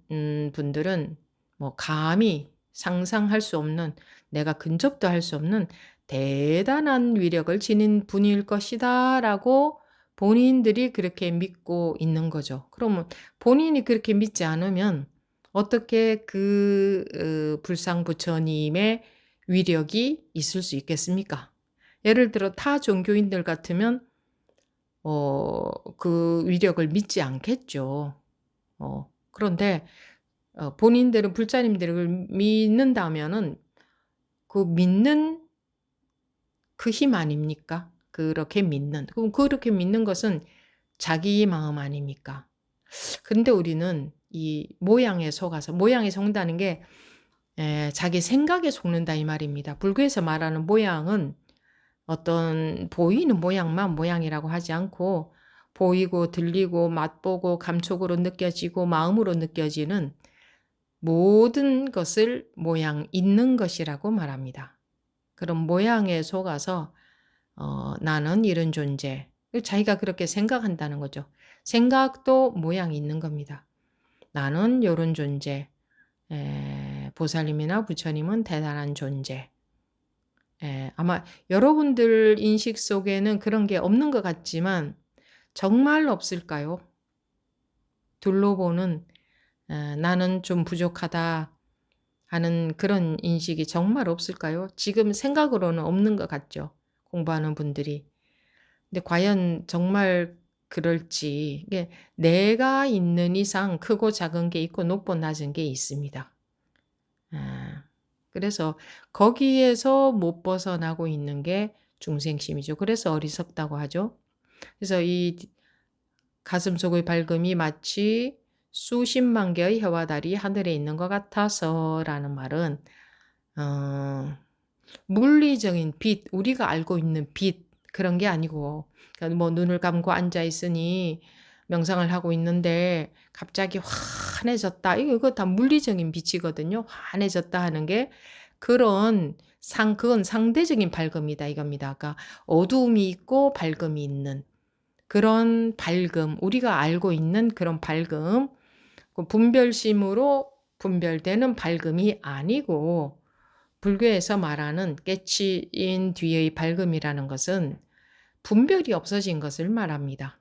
분들은 뭐 감히 상상할 수 없는 내가 근접도 할 수 없는 대단한 위력을 지닌 분일 것이다라고 본인들이 그렇게 믿고 있는 거죠. 그러면 본인이 그렇게 믿지 않으면 어떻게 그 불상 부처님의 위력이 있을 수 있겠습니까? 예를 들어 타 종교인들 같으면 그 위력을 믿지 않겠죠. 그런데 본인들은 불자님들을 믿는다면은 그 믿는 그 힘 아닙니까? 그렇게 믿는. 그럼 그렇게 믿는 것은 자기 마음 아닙니까? 근데 우리는 이 모양에 속아서 모양에 속는다는 게 자기 생각에 속는다 이 말입니다. 불교에서 말하는 모양은 어떤 보이는 모양만 모양이라고 하지 않고 보이고 들리고 맛보고 감촉으로 느껴지고 마음으로 느껴지는 모든 것을 모양 있는 것이라고 말합니다. 그런 모양에 속아서 나는 이런 존재. 자기가 그렇게 생각한다는 거죠. 생각도 모양이 있는 겁니다. 나는 이런 존재. 보살님이나 부처님은 대단한 존재. 아마 여러분들 인식 속에는 그런 게 없는 것 같지만 정말 없을까요? 둘러보는 나는 좀 부족하다 하는 그런 인식이 정말 없을까요? 지금 생각으로는 없는 것 같죠. 공부하는 분들이. 근데 과연 정말 그럴지 이게 내가 있는 이상 크고 작은 게 있고 높고 낮은 게 있습니다. 그래서 거기에서 못 벗어나고 있는 게 중생심이죠. 그래서 어리석다고 하죠. 그래서 이 가슴속의 밝음이 마치 수십만 개의 해와 달이 하늘에 있는 것 같아서라는 말은 물리적인 빛, 우리가 알고 있는 빛 그런 게 아니고 그러니까 뭐 눈을 감고 앉아 있으니 명상을 하고 있는데 갑자기 환해졌다. 이거 다 물리적인 빛이거든요. 환해졌다 하는 게 그건 상대적인 밝음이다 이겁니다. 그러니까 어두움이 있고 밝음이 있는 그런 밝음, 우리가 알고 있는 그런 밝음, 분별심으로 분별되는 밝음이 아니고 불교에서 말하는 깨치인 뒤의 밝음이라는 것은 분별이 없어진 것을 말합니다.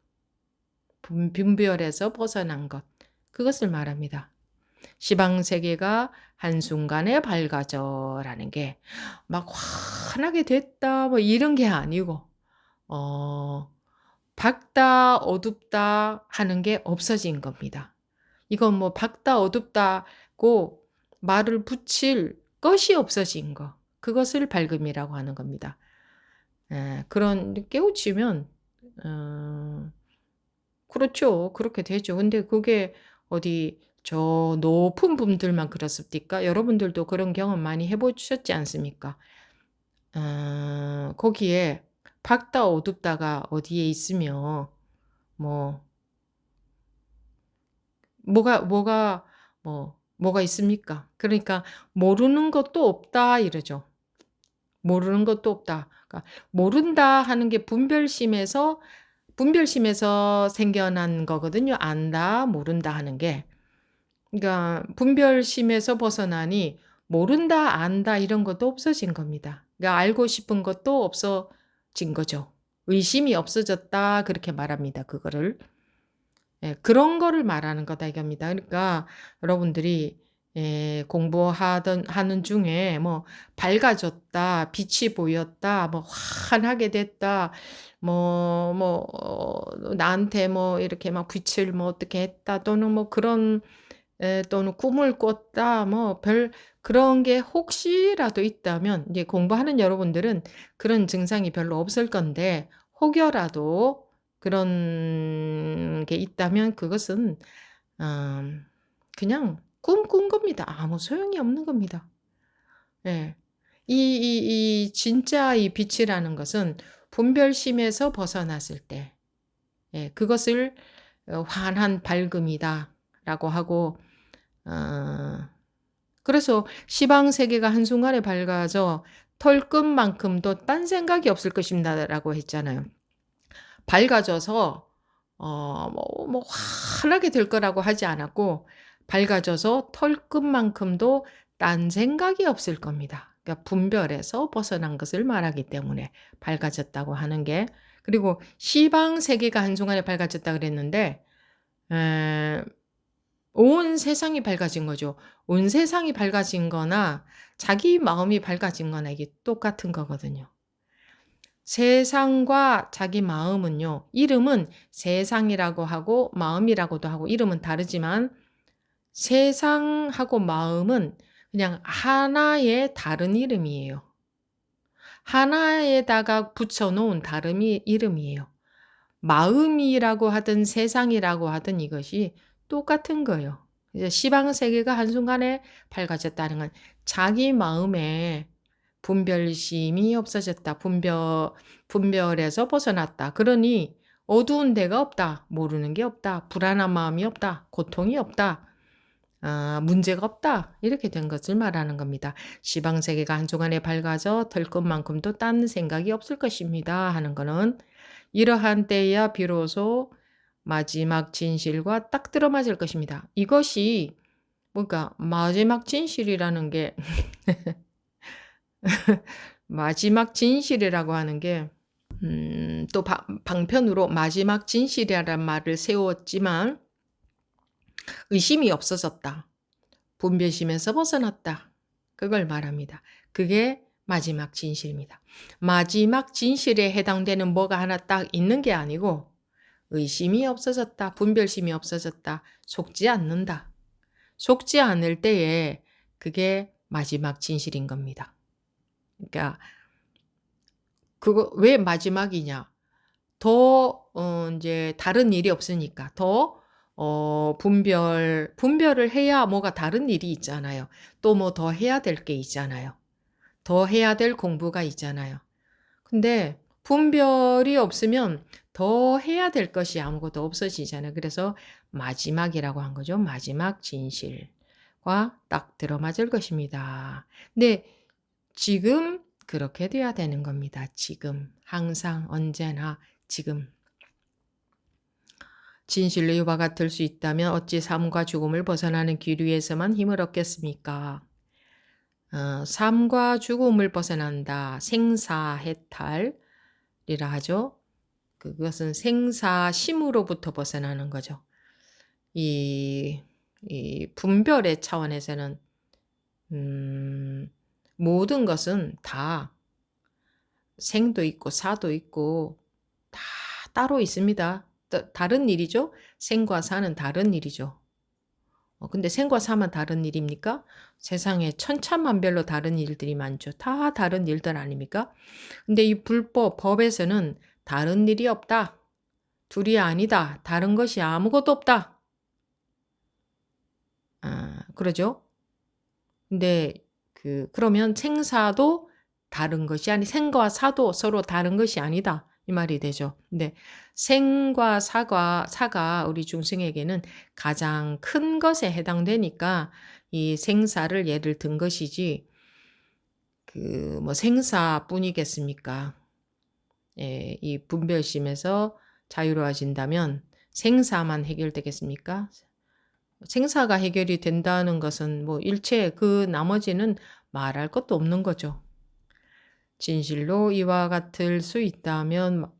분별에서 벗어난 것, 그것을 말합니다. 시방세계가 한순간에 밝아져라는 게 막 환하게 됐다 뭐 이런 게 아니고 밝다 어둡다 하는 게 없어진 겁니다. 이건 뭐 밝다 어둡다고 말을 붙일 것이 없어진 거. 그것을 밝음이라고 하는 겁니다. 그런 깨우치면 그렇죠. 그렇게 되죠. 근데 그게 어디 저 높은 분들만 그렇습니까? 여러분들도 그런 경험 많이 해보셨지 않습니까? 거기에 밝다 어둡다가 어디에 있으며 뭐 뭐가 있습니까? 그러니까 모르는 것도 없다 이러죠. 모르는 것도 없다. 그러니까 모른다 하는 게 분별심에서 생겨난 거거든요. 안다, 모른다 하는 게. 그러니까 분별심에서 벗어나니 모른다, 안다 이런 것도 없어진 겁니다. 그러니까 알고 싶은 것도 없어진 거죠. 의심이 없어졌다 그렇게 말합니다. 그거를. 예, 그런 거를 말하는 거다 이겁니다. 그러니까 여러분들이 하는 중에 뭐 밝아졌다, 빛이 보였다, 뭐 환하게 됐다, 나한테 뭐 이렇게 막 빛을 뭐 어떻게 했다, 또는 뭐 그런 또는 꿈을 꿨다, 뭐 그런 게 혹시라도 있다면 이제 공부하는 여러분들은 그런 증상이 별로 없을 건데 혹여라도 그런 게 있다면 그것은 그냥 꿈 꾼 겁니다. 아무 소용이 없는 겁니다. 예. 진짜 이 빛이라는 것은 분별심에서 벗어났을 때, 그것을 환한 밝음이다라고 하고, 어, 그래서 시방 세계가 한순간에 밝아져 털끝만큼도 딴 생각이 없을 것입니다라고 했잖아요. 밝아져서 환하게 될 거라고 하지 않았고 밝아져서 털끝만큼도 딴 생각이 없을 겁니다. 그러니까 분별에서 벗어난 것을 말하기 때문에 밝아졌다고 하는 게 그리고 시방 세계가 한순간에 밝아졌다 그랬는데 온 세상이 밝아진 거죠. 온 세상이 밝아진 거나 자기 마음이 밝아진 거나 이게 똑같은 거거든요. 세상과 자기 마음은요. 이름은 세상이라고 하고 마음이라고도 하고 이름은 다르지만 세상하고 마음은 그냥 하나의 다른 이름이에요. 하나에다가 붙여놓은 다른 이름이에요. 마음이라고 하든 세상이라고 하든 이것이 똑같은 거예요. 이제 시방 세계가 한순간에 밝아졌다는 건 자기 마음에 분별심이 없어졌다. 분별에서 벗어났다. 그러니 어두운 데가 없다. 모르는 게 없다. 불안한 마음이 없다. 고통이 없다. 문제가 없다. 이렇게 된 것을 말하는 겁니다. 시방 세계가 한순간에 밝아져 털끝만큼도 딴 생각이 없을 것입니다. 하는 거는 이러한 때야 비로소 마지막 진실과 딱 들어맞을 것입니다. 이것이 뭔가 마지막 진실이라는 게 마지막 진실이라고 하는 게 또 방편으로 마지막 진실이라는 말을 세웠지만 의심이 없어졌다. 분별심에서 벗어났다. 그걸 말합니다. 그게 마지막 진실입니다. 마지막 진실에 해당되는 뭐가 하나 딱 있는 게 아니고 의심이 없어졌다. 분별심이 없어졌다. 속지 않는다. 속지 않을 때에 그게 마지막 진실인 겁니다. 그러니까 그거 왜 마지막이냐? 더 이제 다른 일이 없으니까 더 분별을 해야 뭐가 다른 일이 있잖아요. 또 뭐 더 해야 될 게 있잖아요. 더 해야 될 공부가 있잖아요. 근데 분별이 없으면 더 해야 될 것이 아무것도 없어지잖아요. 그래서 마지막이라고 한 거죠. 마지막 진실과 딱 들어맞을 것입니다. 근데 지금 그렇게 돼야 되는 겁니다. 지금 항상 언제나 지금. 진실로 이와 같을 수 있다면 어찌 삶과 죽음을 벗어나는 길 위에서만 힘을 얻겠습니까? 삶과 죽음을 벗어난다. 생사해탈이라 하죠. 그것은 생사심으로부터 벗어나는 거죠. 이 분별의 차원에서는 모든 것은 다 생도 있고 사도 있고 다 따로 있습니다. 다른 일이죠. 생과 사는 다른 일이죠. 근데 생과 사만 다른 일입니까? 세상에 천차만별로 다른 일들이 많죠. 다 다른 일들 아닙니까? 근데 이 법에서는 다른 일이 없다. 둘이 아니다. 다른 것이 아무것도 없다. 그러죠? 근데 그러면 생사도 다른 것이 생과 사도 서로 다른 것이 아니다. 이 말이 되죠. 근데 생과 사가 우리 중생에게는 가장 큰 것에 해당되니까 이 생사를 예를 든 것이지 뭐 생사뿐이겠습니까? 예, 이 분별심에서 자유로워진다면 생사만 해결되겠습니까? 생사가 해결이 된다는 것은 뭐 일체 그 나머지는 말할 것도 없는 거죠. 진실로 이와 같을 수 있다면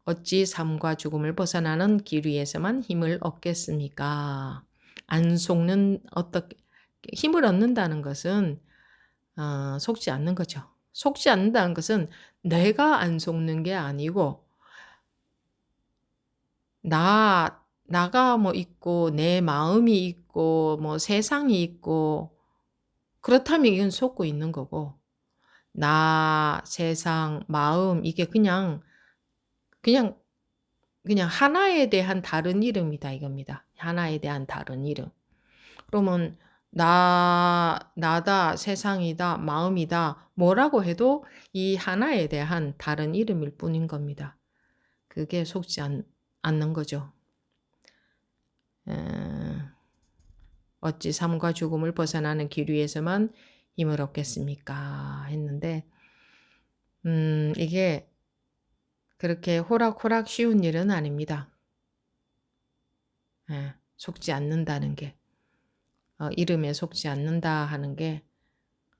어찌 삶과 죽음을 벗어나는 길 위에서만 힘을 얻겠습니까? 안 속는 어떻게 힘을 얻는다는 것은 속지 않는 거죠. 속지 않는다는 것은 내가 안 속는 게 아니고 나가 뭐 있고 내 마음이 있고 뭐 세상이 있고 그렇다면 이건 속고 있는 거고 나, 세상, 마음 이게 그냥 그냥 하나에 대한 다른 이름이다 이겁니다. 하나에 대한 다른 이름. 그러면 나다, 세상이다, 마음이다 뭐라고 해도 이 하나에 대한 다른 이름일 뿐인 겁니다. 그게 속지 않는 거죠. 어찌 삶과 죽음을 벗어나는 길 위에서만 힘을 얻겠습니까? 했는데 이게 그렇게 호락호락 쉬운 일은 아닙니다. 속지 않는다는 게 이름에 속지 않는다 하는 게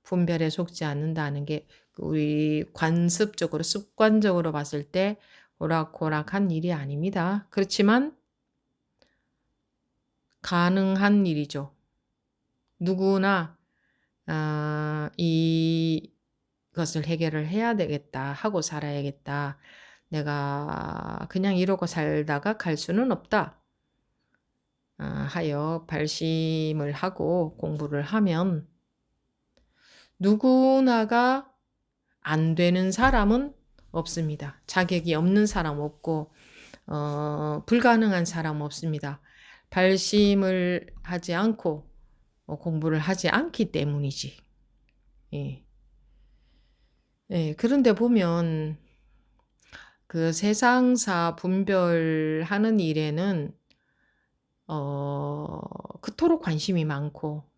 분별에 속지 않는다 하는 게 우리 관습적으로 습관적으로 봤을 때 호락호락한 일이 아닙니다. 그렇지만 가능한 일이죠. 누구나 이것을 해결을 해야 되겠다 하고 살아야겠다. 내가 그냥 이러고 살다가 갈 수는 없다. 하여 발심을 하고 공부를 하면 누구나가 안 되는 사람은 없습니다. 자격이 없는 사람 없고 불가능한 사람 없습니다. 발심을 하지 않고 공부를 하지 않기 때문이지. 예. 예, 그런데 보면 그 세상사 분별하는 일에는 그토록 관심이 많고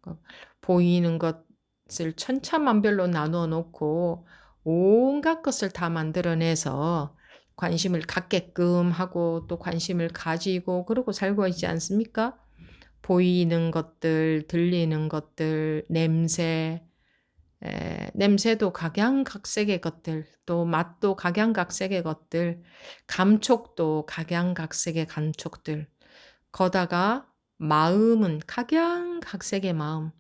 보이는 것을 천차만별로 나누어 놓고 온갖 것을 다 만들어내서 관심을 갖게끔 하고 또 관심을 가지고 그러고 살고 있지 않습니까? 보이는 것들, 들리는 것들, 냄새도 각양각색의 것들, 또 맛도 각양각색의 것들, 감촉도 각양각색의 감촉들, 거다가 마음은 각양각색의 마음,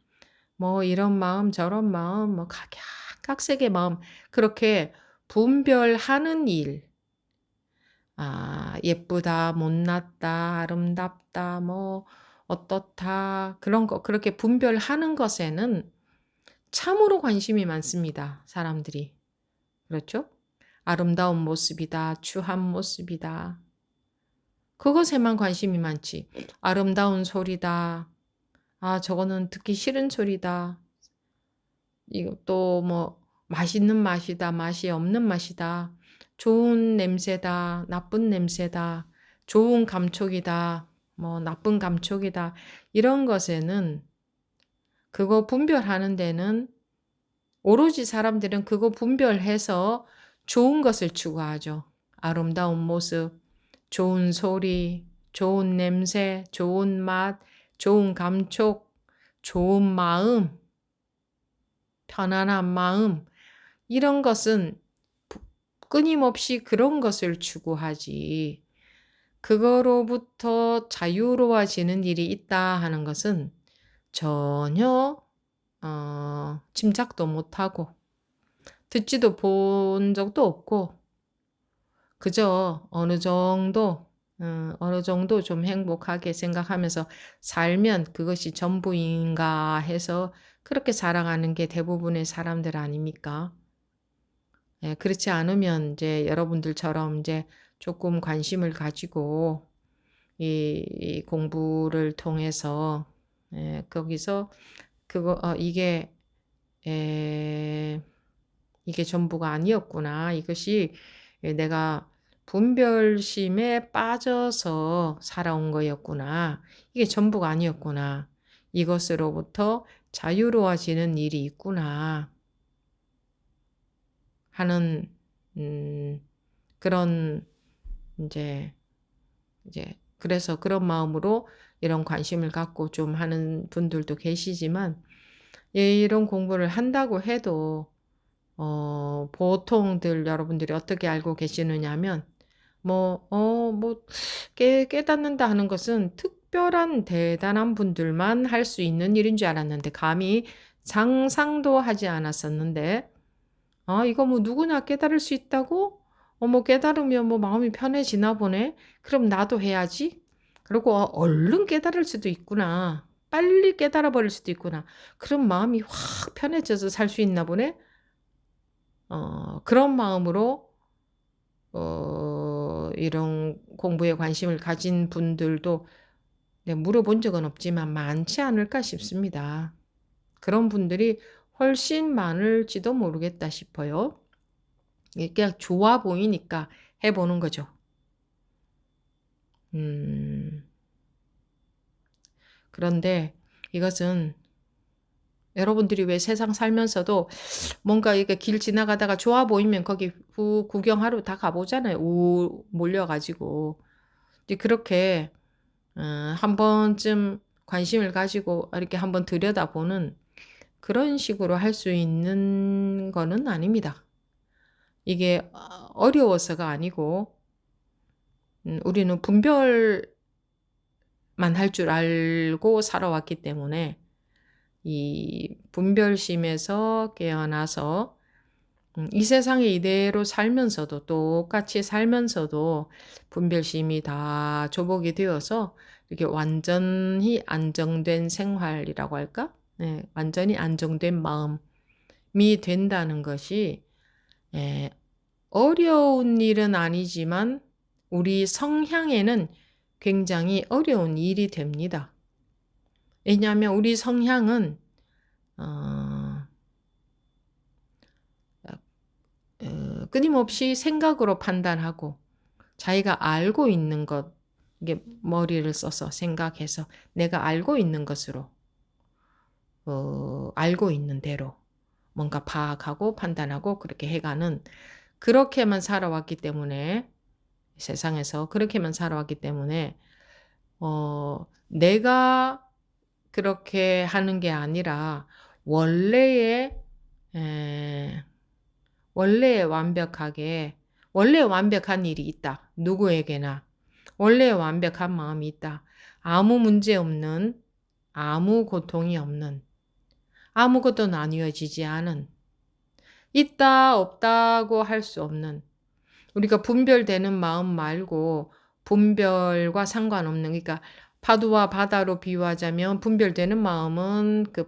뭐 이런 마음, 저런 마음, 뭐 각양각색의 마음, 그렇게 분별하는 일, 예쁘다, 못났다, 아름답다, 뭐 어떻다, 그런 거, 그렇게 분별하는 것에는 참으로 관심이 많습니다. 사람들이. 그렇죠? 아름다운 모습이다. 추한 모습이다. 그것에만 관심이 많지. 아름다운 소리다. 저거는 듣기 싫은 소리다. 이거 또 뭐 맛있는 맛이다. 맛이 없는 맛이다. 좋은 냄새다. 나쁜 냄새다. 좋은 감촉이다. 뭐 나쁜 감촉이다. 이런 것에는 그거 분별하는 데는 오로지 사람들은 그거 분별해서 좋은 것을 추구하죠. 아름다운 모습, 좋은 소리, 좋은 냄새, 좋은 맛, 좋은 감촉, 좋은 마음, 편안한 마음, 이런 것은 끊임없이 그런 것을 추구하지. 그거로부터 자유로워지는 일이 있다 하는 것은 전혀 짐작도 못하고 듣지도 본 적도 없고 그저 어느 정도 좀 행복하게 생각하면서 살면 그것이 전부인가 해서 그렇게 살아가는 게 대부분의 사람들 아닙니까? 예, 그렇지 않으면 이제 여러분들처럼 이제 조금 관심을 가지고 이 공부를 통해서 거기서 이게 전부가 아니었구나. 이것이 내가 분별심에 빠져서 살아온 거였구나. 이게 전부가 아니었구나. 이것으로부터 자유로워지는 일이 있구나. 하는 그런 이제 그래서 그런 마음으로 이런 관심을 갖고 좀 하는 분들도 계시지만 이런 공부를 한다고 해도 보통들 여러분들이 어떻게 알고 계시느냐 하면 뭐 깨닫는다 하는 것은 특별한 대단한 분들만 할 수 있는 일인 줄 알았는데 감히 상상도 하지 않았었는데 이거 뭐 누구나 깨달을 수 있다고? 뭐 깨달으면 뭐 마음이 편해지나 보네. 그럼 나도 해야지. 그리고 얼른 깨달을 수도 있구나. 빨리 깨달아 버릴 수도 있구나. 그럼 마음이 확 편해져서 살 수 있나 보네. 그런 마음으로 이런 공부에 관심을 가진 분들도 물어본 적은 없지만 많지 않을까 싶습니다. 그런 분들이 훨씬 많을지도 모르겠다 싶어요. 이게 그냥 좋아 보이니까 해보는 거죠. 그런데 이것은 여러분들이 왜 세상 살면서도 뭔가 이게 길 지나가다가 좋아 보이면 거기 구경하러 다 가보잖아요. 몰려가지고. 이제 그렇게 한 번쯤 관심을 가지고 이렇게 한번 들여다보는 그런 식으로 할 수 있는 거는 아닙니다. 이게 어려워서가 아니고 우리는 분별만 할 줄 알고 살아왔기 때문에 이 분별심에서 깨어나서 이 세상에 이대로 살면서도 똑같이 살면서도 분별심이 다 조복이 되어서 이렇게 완전히 안정된 생활이라고 할까? 네, 완전히 안정된 마음이 된다는 것이 어려운 일은 아니지만 우리 성향에는 굉장히 어려운 일이 됩니다. 왜냐하면 우리 성향은 끊임없이 생각으로 판단하고 자기가 알고 있는 것, 이게 머리를 써서 생각해서 내가 알고 있는 것으로 알고 있는 대로 뭔가 파악하고 판단하고 그렇게 해가는 그렇게만 살아왔기 때문에 세상에서 그렇게만 살아왔기 때문에 내가 그렇게 하는 게 아니라 원래의 원래 완벽한 일이 있다. 누구에게나 원래 완벽한 마음이 있다. 아무 문제 없는, 아무 고통이 없는, 아무것도 나뉘어지지 않은, 있다 없다고 할 수 없는, 우리가 분별되는 마음 말고 분별과 상관없는, 그러니까 파도와 바다로 비유하자면 분별되는 마음은 그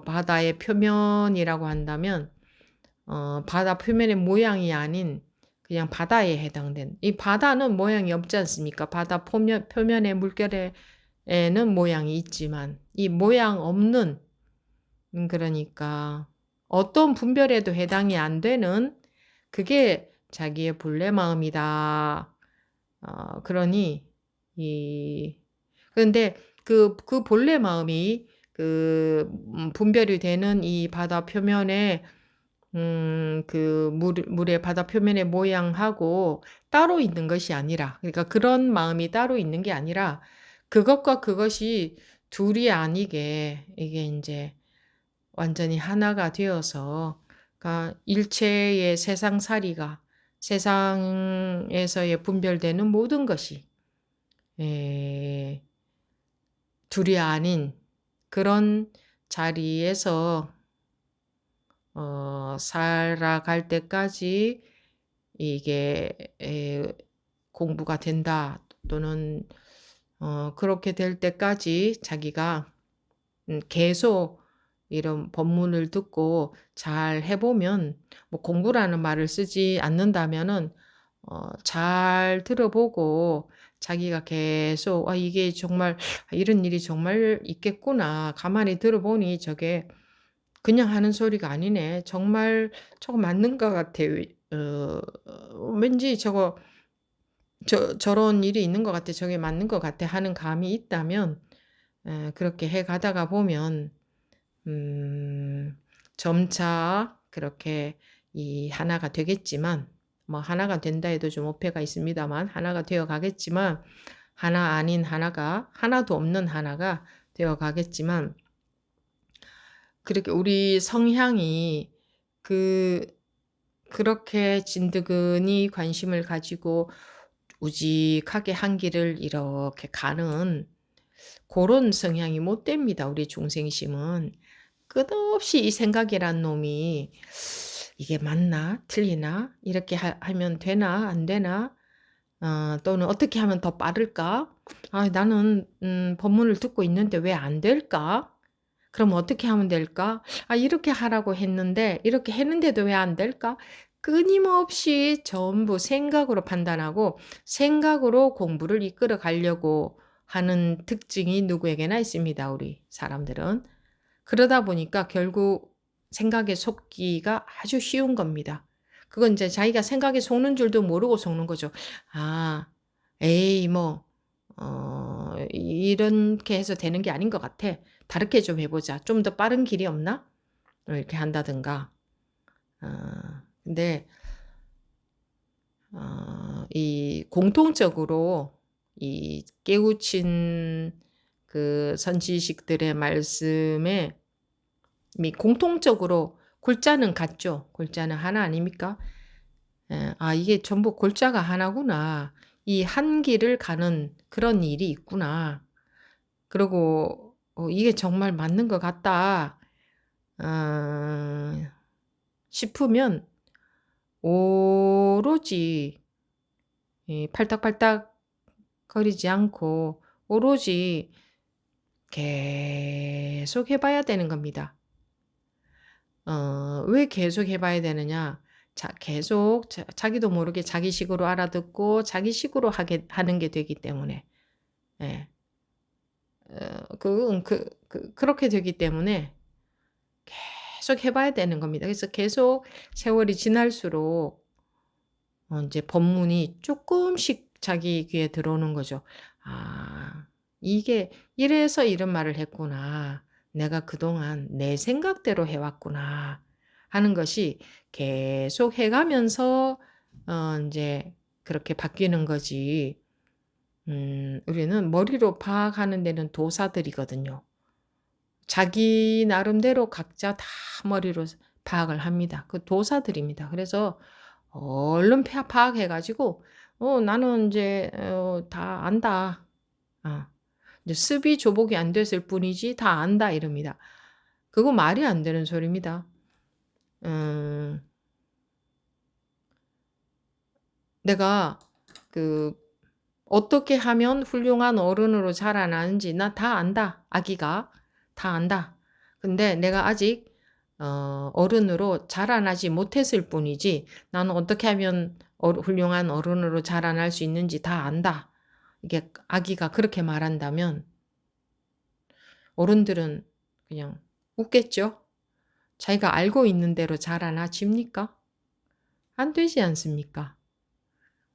바다의 표면이라고 한다면 바다 표면의 모양이 아닌 그냥 바다에 해당된, 이 바다는 모양이 없지 않습니까? 바다 표면의 물결에는 모양이 있지만 이 모양 없는, 그러니까 어떤 분별에도 해당이 안 되는 그게 자기의 본래 마음이다. 그러니 그런데 그 본래 마음이 분별이 되는 이 바다 표면에 그 물의 바다 표면의 모양하고 따로 있는 것이 아니라, 그러니까 그런 마음이 따로 있는 게 아니라 그것과 그것이 둘이 아니게 이게 이제 완전히 하나가 되어서, 그러니까 일체의 세상살이가 세상에서의 분별되는 모든 것이 둘이 아닌 그런 자리에서 살아갈 때까지 이게 공부가 된다 또는 그렇게 될 때까지 자기가 계속 이런 법문을 듣고 잘 해보면, 뭐 공부라는 말을 쓰지 않는다면은 잘 들어보고 자기가 계속 이게 정말 이런 일이 정말 있겠구나, 가만히 들어보니 저게 그냥 하는 소리가 아니네, 정말 저거 맞는 것 같아, 왠지 저런 일이 있는 것 같아, 저게 맞는 것 같아 하는 감이 있다면 그렇게 해 가다가 보면 점차 그렇게 이 하나가 되겠지만, 뭐 하나가 된다 해도 좀 어폐가 있습니다만 하나가 되어 가겠지만, 하나 아닌 하나가, 하나도 없는 하나가 되어 가겠지만, 그렇게 우리 성향이 그렇게 진드근히 관심을 가지고 우직하게 한 길을 이렇게 가는 고런 성향이 못 됩니다, 우리 중생심은. 끝없이 이 생각이란 놈이 '이게 맞나? 틀리나? 이렇게 하면 되나? 안 되나? 또는 어떻게 하면 더 빠를까? 아 나는 법문을 듣고 있는데 왜 안 될까? 그럼 어떻게 하면 될까? 아 이렇게 하라고 했는데 이렇게 했는데도 왜 안 될까?' 끊임없이 전부 생각으로 판단하고 생각으로 공부를 이끌어 가려고 하는 특징이 누구에게나 있습니다, 우리 사람들은. 그러다 보니까 결국 생각에 속기가 아주 쉬운 겁니다. 그건 이제 자기가 생각에 속는 줄도 모르고 속는 거죠. '아 에이 뭐 이렇게 해서 되는 게 아닌 것 같아. 다르게 좀 해 보자. 좀 더 빠른 길이 없나?' 이렇게 한다든가. 근데 이 공통적으로 이 깨우친 그 선지식들의 말씀에 공통적으로 골자는 같죠. 골자는 하나 아닙니까? 예. '아 이게 전부 골자가 하나구나. 이 한 길을 가는 그런 일이 있구나. 그리고 이게 정말 맞는 것 같다.' 어 싶으면 오로지 팔딱팔딱 거리지 않고 오로지 계속 해 봐야 되는 겁니다. 왜 계속 해 봐야 되느냐? 계속 자기도 모르게 자기식으로 알아듣고 자기식으로 하는 게 되기 때문에. 예. 그렇게 되기 때문에 계속 해 봐야 되는 겁니다. 그래서 계속 세월이 지날수록 인제 법문이 쪼끔씩 자기 귀에 들어오는 거죠. '아 이게 이래서 이런 말을 했구나. 내가 그동안 내 생각대로 해 왔구나.' 하는 것이 계속 해 가면서 인제 그렇게 바뀌는 거지. 우리는 머리로 파악하는 데는 도사들이거든요. 자기 나름대로 각자 다 머리로 파악을 합니다. 그 도사들입니다. 그래서 얼른 파악해 가지고 나는 인제 다 안다. 어 이제 습이 조복이 안 됐을 뿐이지 다 안다 이럽니다. 그거 말이 안 되는 소리입니다. 음 내가 그 어떻게 하면 훌륭한 어른으로 자라나는지 나 다 안다. 아기가 다 안다. 근데 내가 아직 어른으로 자라나지 못했을 뿐이지 나는 어떻게 하면 훌륭한 어른으로 자라날 수 있는지 다 안다. 이게 아기가 그렇게 말한다면 어른들은 그냥 웃겠죠. 자기가 알고 있는 대로 자라나집니까? 안 되지 않습니까?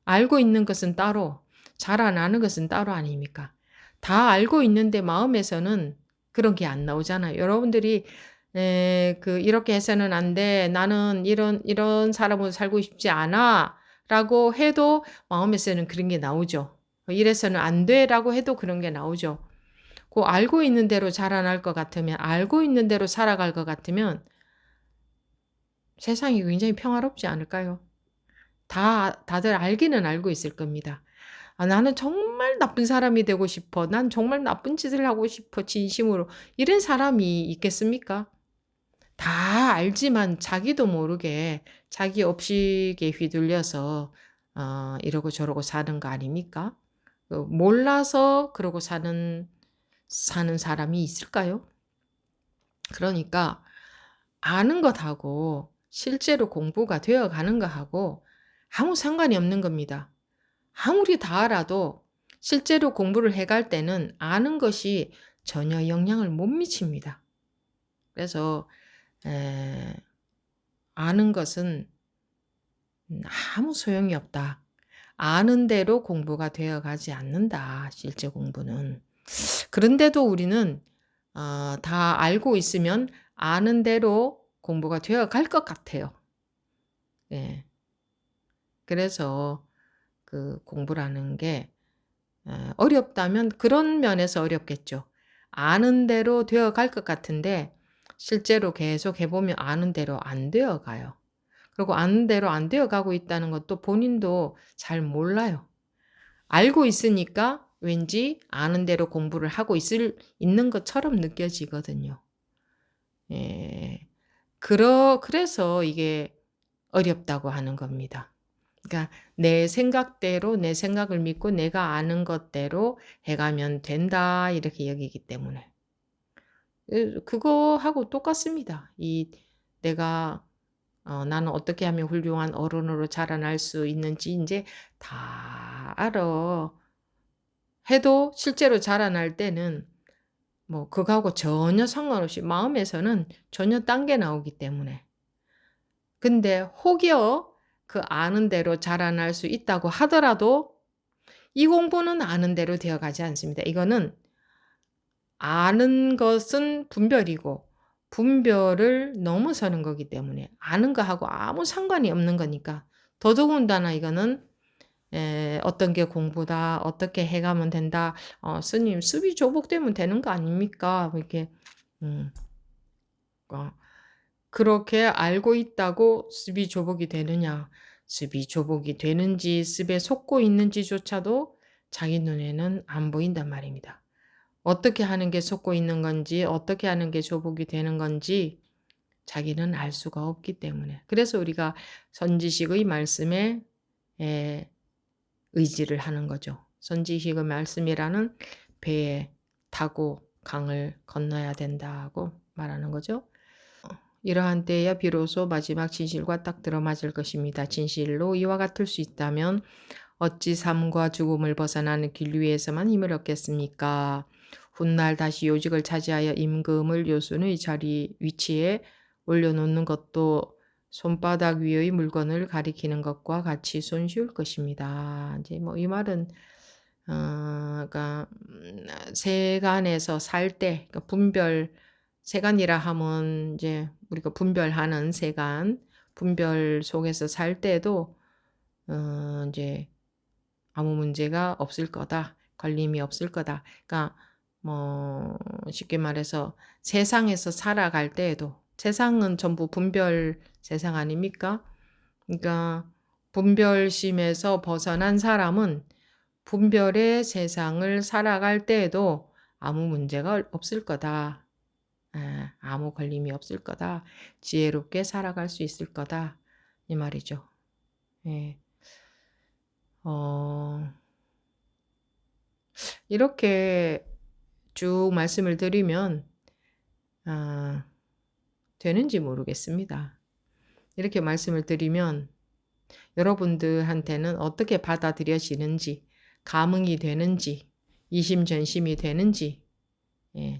알고 있는 것은 따로, 자라나는 것은 따로 아닙니까? 다 알고 있는데 마음에서는 그런 게 안 나오잖아요. 여러분들이 "이렇게 해서는 안 돼. 나는 이런 사람으로 살고 싶지 않아."라고 해도 마음에서는 그런 게 나오죠. "이래서는 안 돼."라고 해도 그런 게 나오죠. 알고 있는 대로 자라날 것 같으면 알고 있는 대로 살아갈 것 같으면 세상이 굉장히 평화롭지 않을까요? 다들 알기는 알고 있을 겁니다. '아 나는 정말 나쁜 사람이 되고 싶어. 난 정말 나쁜 짓을 하고 싶어 진심으로.' 이런 사람이 있겠습니까? 다 알지만 자기도 모르게 자기 업식에 휘둘려서 이러고 저러고 사는 거 아닙니까? 몰라서 그러고 사는 사람이 있을까요? 그러니까 아는 것하고 실제로 공부가 되어 가는 거하고 아무 상관이 없는 겁니다. 아무리 다 알아도 실제로 공부를 해 갈 때는 아는 것이 전혀 영향을 못 미칩니다. 그래서 에 아는 것은 아무 소용이 없다. 아는 대로 공부가 되어 가지 않는다, 실제 공부는. 그런데도 우리는 다 알고 있으면 아는 대로 공부가 되어 갈 것 같아요. 예. 그래서 그 공부라는 게 어렵다면 그런 면에서 어렵겠죠. 아는 대로 되어 갈 것 같은데 실제로 계속 해 보면 아는 대로 안 되어 가요. 그리고 아는 대로 안 되어 가고 있다는 것도 본인도 잘 몰라요. 알고 있으니까 왠지 아는 대로 공부를 하고 있는 것처럼 느껴지거든요. 예. 그래서 이게 어렵다고 하는 겁니다. 그러니까 내 생각대로 내 생각을 믿고 내가 아는 것대로 해 가면 된다 이렇게 여기기 때문에. 그거하고 똑같습니다. 내가 나는 어떻게 하면 훌륭한 어른으로 자라날 수 있는지 인제 다 알아. 해도 실제로 자라날 때는 뭐 그거하고 전혀 상관없이 마음에서는 전혀 딴 게 나오기 때문에. 근데 혹여 그 아는 대로 자라날 수 있다고 하더라도 이 공부는 아는 대로 되어 가지 않습니다. 이거는 아는 것은 분별이고 분별을 넘어서는 거기 때문에 아는 거하고 아무 상관이 없는 거니까 더더군다나 이거는 어떤 게 공부다. 어떻게 해 가면 된다. 스님 수비 조복되면 되는 거 아닙니까?" 뭐 이렇게 음 어 그렇게 알고 있다고 습이 조복이 되느냐. 습이 조복이 되는지 습에 속고 있는지조차도 자기 눈에는 안 보인단 말입니다. 어떻게 하는 게 속고 있는 건지 어떻게 하는 게 조복이 되는 건지 자기는 알 수가 없기 때문에. 그래서 우리가 선지식의 말씀에 에 의지를 하는 거죠. 선지식의 말씀이라는 배에 타고 강을 건너야 된다고 말하는 거죠. 이러한 때에야 비로소 마지막 진실과 딱 들어맞을 것입니다. 진실로 이와 같을 수 있다면 어찌 삶과 죽음을 벗어나는 길 위에서만 힘을 얻겠습니까? 훗날 다시 요직을 차지하여 임금을 요순의 위치에 올려놓는 것도 손바닥 위의 물건을 가리키는 것과 같이 손쉬울 것입니다. 이제 뭐 이 말은 그러니까 세간에서 살 때, 그러니까 세간이라 하면 이제 우리가 분별하는 세간, 분별 속에서 살 때도 이제 아무 문제가 없을 거다. 걸림이 없을 거다. 그러니까 뭐 쉽게 말해서 세상에서 살아갈 때에도 세상은 전부 분별 세상 아닙니까? 그러니까 분별심에서 벗어난 사람은 분별의 세상을 살아갈 때에도 아무 문제가 없을 거다. 아무 걸림이 없을 거다. 지혜롭게 살아갈 수 있을 거다. 이 말이죠. 예. 이렇게 쭉 말씀을 드리면 되는지 모르겠습니다. 이렇게 말씀을 드리면 여러분들한테는 어떻게 받아들여지는지, 감흥이 되는지, 이심전심이 되는지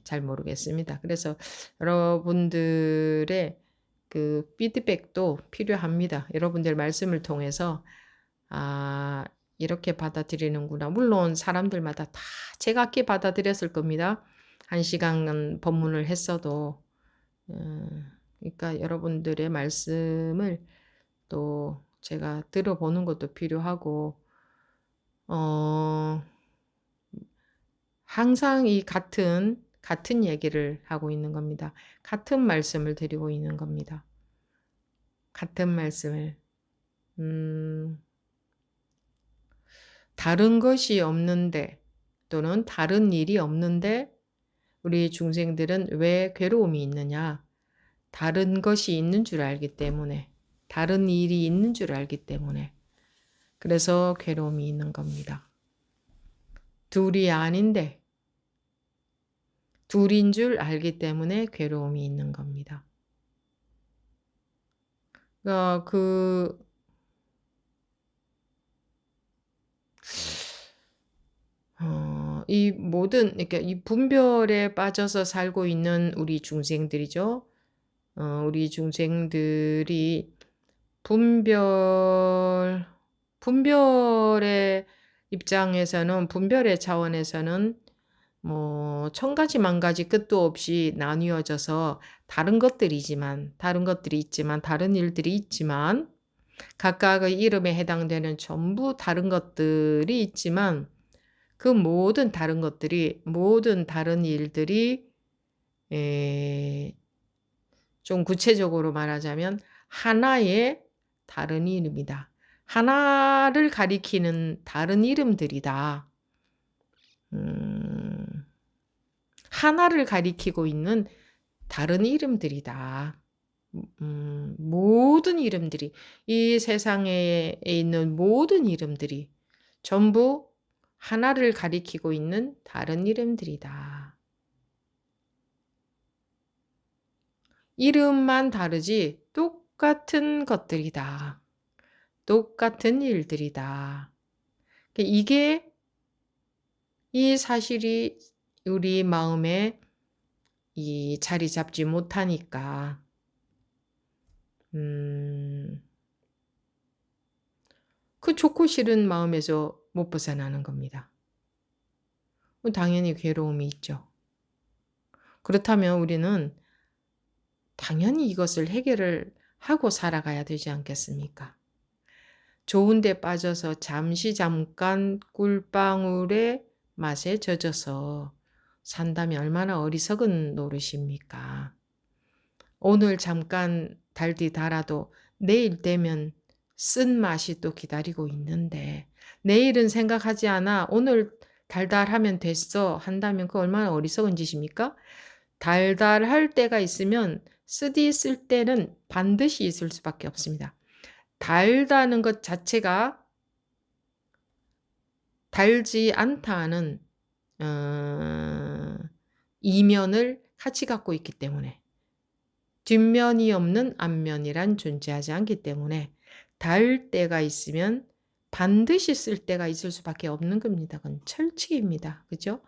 잘 모르겠습니다. 그래서 여러분들의 그 피드백도 필요합니다. 여러분들 말씀을 통해서 이렇게 받아들이는구나. 물론 사람들마다 다 제각기 받아들였을 겁니다. 1시간 법문을 했어도. 그러니까 여러분들의 말씀을 또 제가 들어보는 것도 필요하고 항상 이 같은 얘기를 하고 있는 겁니다. 같은 말씀을 드리고 있는 겁니다. 같은 말씀을. 다른 것이 없는데 또는 다른 일이 없는데 우리 중생들은 왜 괴로움이 있느냐? 다른 것이 있는 줄 알기 때문에, 다른 일이 있는 줄 알기 때문에 그래서 괴로움이 있는 겁니다. 둘이 아닌데 둘인 줄 알기 때문에 괴로움이 있는 겁니다. 이 모든 그러니까 이 분별에 빠져서 살고 있는 우리 중생들이죠. 우리 중생들이 분별의 입장에서는 분별의 차원에서는 뭐 1000가지 만가지 끝도 없이 나뉘어져서 다른 것들이 있지만 다른 일들이 있지만 각각의 이름에 해당되는 전부 다른 것들이 있지만 그 모든 다른 일들이 좀 구체적으로 말하자면 하나의 다른 이름이다. 하나를 가리키는 다른 이름들이다. 하나를 가리키고 있는 다른 이름들이다. 모든 이름들이, 이 세상에 있는 모든 이름들이 전부 하나를 가리키고 있는 다른 이름들이다. 이름만 다르지 똑같은 것들이다. 똑같은 일들이다. 이게, 이 사실이 우리 마음에 이 자리 잡지 못하니까 그 좋고 싫은 마음에서 못 벗어나는 겁니다. 당연히 괴로움이 있죠. 그렇다면 우리는 당연히 이것을 해결을 하고 살아가야 되지 않겠습니까? 좋은 데 빠져서 잠깐 꿀방울의 맛에 젖어서 산다면 얼마나 어리석은 노릇입니까? 오늘 잠깐 달디 달아도 내일 되면 쓴 맛이 또 기다리고 있는데, 내일은 생각하지 않아 오늘 달달하면 됐어 한다면 그 얼마나 어리석은 짓입니까? 달달할 때가 있으면 쓰디 쓸 때는 반드시 있을 수밖에 없습니다. 달다는 것 자체가 달지 않다는 이면을 같이 갖고 있기 때문에, 뒷면이 없는 앞면이란 존재하지 않기 때문에 달 때가 있으면 반드시 쓸 때가 있을 수밖에 없는 겁니다. 그건 철칙입니다. 그죠?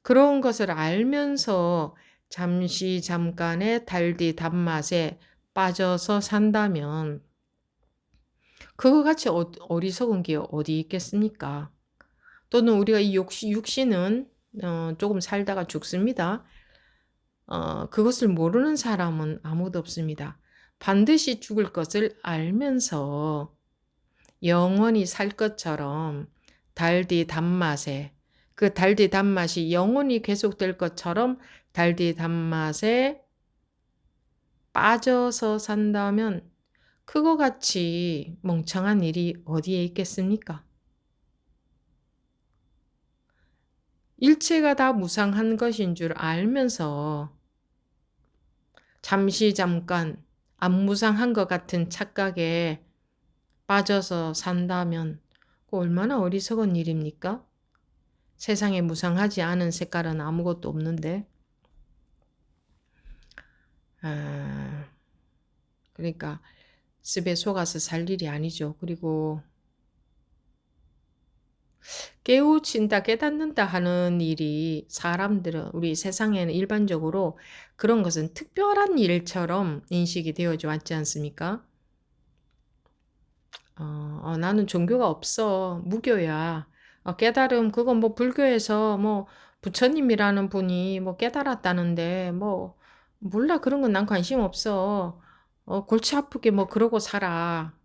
그런 것을 알면서 잠깐의 달디 단맛에 빠져서 산다면 그거 같이 어리석은 게 어디 있겠습니까? 또는 우리가 이 육신은 조금 살다가 죽습니다. 그것을 모르는 사람은 아무도 없습니다. 반드시 죽을 것을 알면서 영원히 살 것처럼 달디 단맛에, 그 달디 단맛이 영원히 계속될 것처럼 달디 단맛에 빠져서 산다면 그거 같이 멍청한 일이 어디에 있겠습니까? 일체가 다 무상한 것인 줄 알면서 잠깐 안 무상한 것 같은 착각에 빠져서 산다면 그 얼마나 어리석은 일입니까? 세상에 무상하지 않은 색깔은 아무것도 없는데. 그러니까 습에 속아서 살 일이 아니죠. 그리고 깨우친다, 깨닫는다 하는 일이 사람들은, 우리 세상에는 일반적으로 그런 것은 특별한 일처럼 인식이 되어져 왔지 않습니까? 나는 종교가 없어. 무교야. 깨달음, 그건 뭐 불교에서 뭐 부처님이라는 분이 뭐 깨달았다는데 뭐 몰라. 그런 건 난 관심 없어. 골치 아프게 뭐 그러고 살아.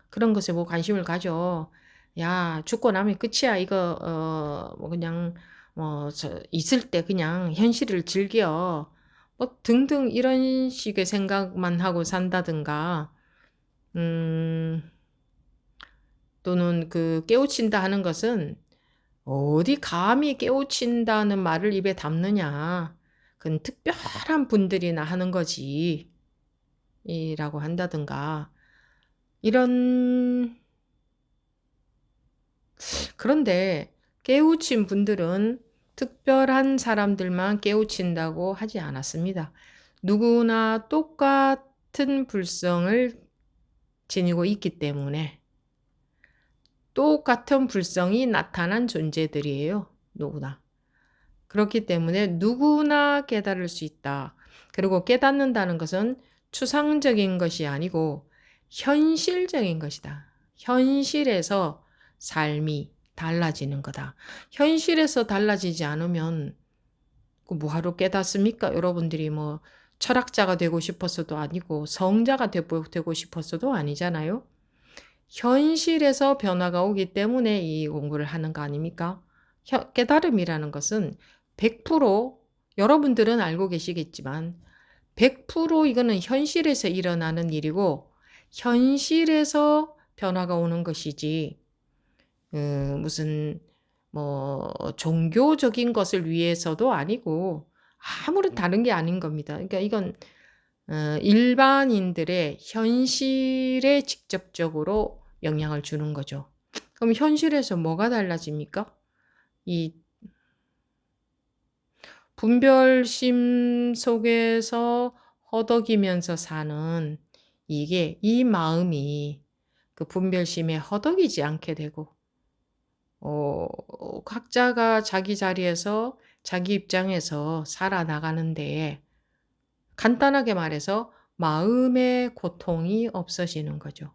그런 것에 뭐 관심을 가져. 야, 죽고 나면 끝이야. 이거 뭐 그냥 뭐 있을 때 그냥 현실을 즐겨. 뭐 등등 이런 식의 생각만 하고 산다든가. 또는 그 깨우친다 하는 것은 어디 감히 깨우친다는 말을 입에 담느냐. 그건 특별한 분들이나 하는 거지. 이라고 한다든가. 그런데 깨우친 분들은 특별한 사람들만 깨우친다고 하지 않았습니다. 누구나 똑같은 불성을 지니고 있기 때문에 똑같은 불성이 나타난 존재들이에요. 누구나. 그렇기 때문에 누구나 깨달을 수 있다. 그리고 깨닫는다는 것은 추상적인 것이 아니고 현실적인 것이다. 현실에서 삶이 달라지는 거다. 현실에서 달라지지 않으면 뭐하러 깨닫습니까? 여러분들이 뭐 철학자가 되고 싶었어도 아니고 성자가 되고 싶었어도 아니잖아요. 현실에서 변화가 오기 때문에 이 공부를 하는 거 아닙니까? 깨달음이라는 것은 100% 여러분들은 알고 계시겠지만 100% 이거는 현실에서 일어나는 일이고 현실에서 변화가 오는 것이지 무슨 뭐 종교적인 것을 위해서도 아니고 아무런 다른 게 아닌 겁니다. 그러니까 이건 일반인들의 현실에 직접적으로 영향을 주는 거죠. 그럼 현실에서 뭐가 달라집니까? 이 분별심 속에서 허덕이면서 사는 이 마음이 그 분별심에 허덕이지 않게 되고 각자가 자기 자리에서 자기 입장에서 살아나가는데 간단하게 말해서 마음의 고통이 없어지는 거죠.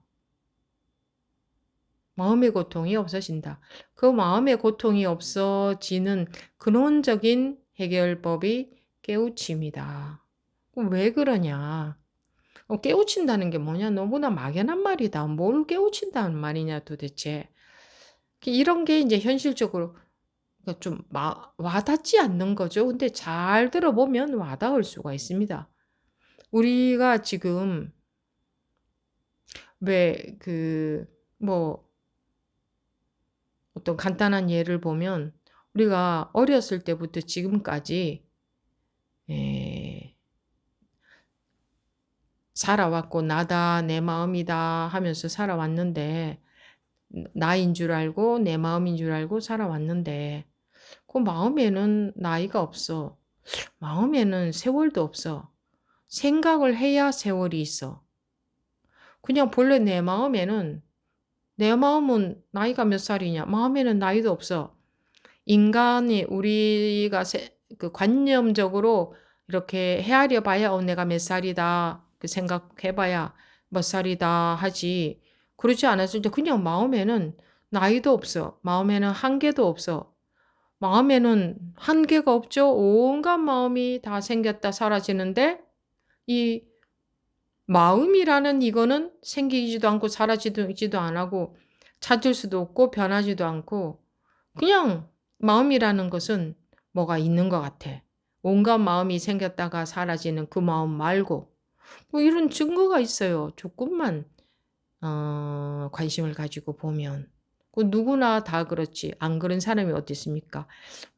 마음의 고통이 없어진다. 그 마음의 고통이 없어지는 근원적인 해결법이 깨우침이다. 왜 그러냐? 깨우친다는 게 뭐냐? 너무나 막연한 말이다. 뭘 깨우친다는 말이냐 도대체. 이런 게 이제 현실적으로 좀 와닿지 않는 거죠. 근데 잘 들어보면 와닿을 수가 있습니다. 우리가 지금 왜 뭐 어떤 간단한 예를 보면 우리가 어렸을 때부터 지금까지 살아왔고 나다 내 마음이다 하면서 살아왔는데 나인 줄 알고 내 마음인 줄 알고 살아왔는데 그 마음에는 나이가 없어. 마음에는 세월도 없어. 생각을 해야 세월이 있어. 그냥 본래 내 마음은 나이가 몇 살이냐? 마음에는 나이도 없어. 인간이 우리가 관념적으로 이렇게 헤아려 봐야 내가 몇 살이다. 그 생각해 봐야 몇 살이다 하지. 그렇지 않았을 때 그냥 마음에는 나이도 없어. 마음에는 한계도 없어. 마음에는 한계가 없죠. 온갖 마음이 다 생겼다 사라지는데 이 마음이라는 이거는 생기지도 않고 사라지지도 안 하고 찾을 수도 없고 변하지도 않고 그냥 마음이라는 것은 뭐가 있는 것 같아. 온갖 마음이 생겼다가 사라지는 그 마음 말고 뭐 이런 증거가 있어요. 조금만 관심을 가지고 보면. 누구나 다 그렇지. 안 그런 사람이 어디 있습니까?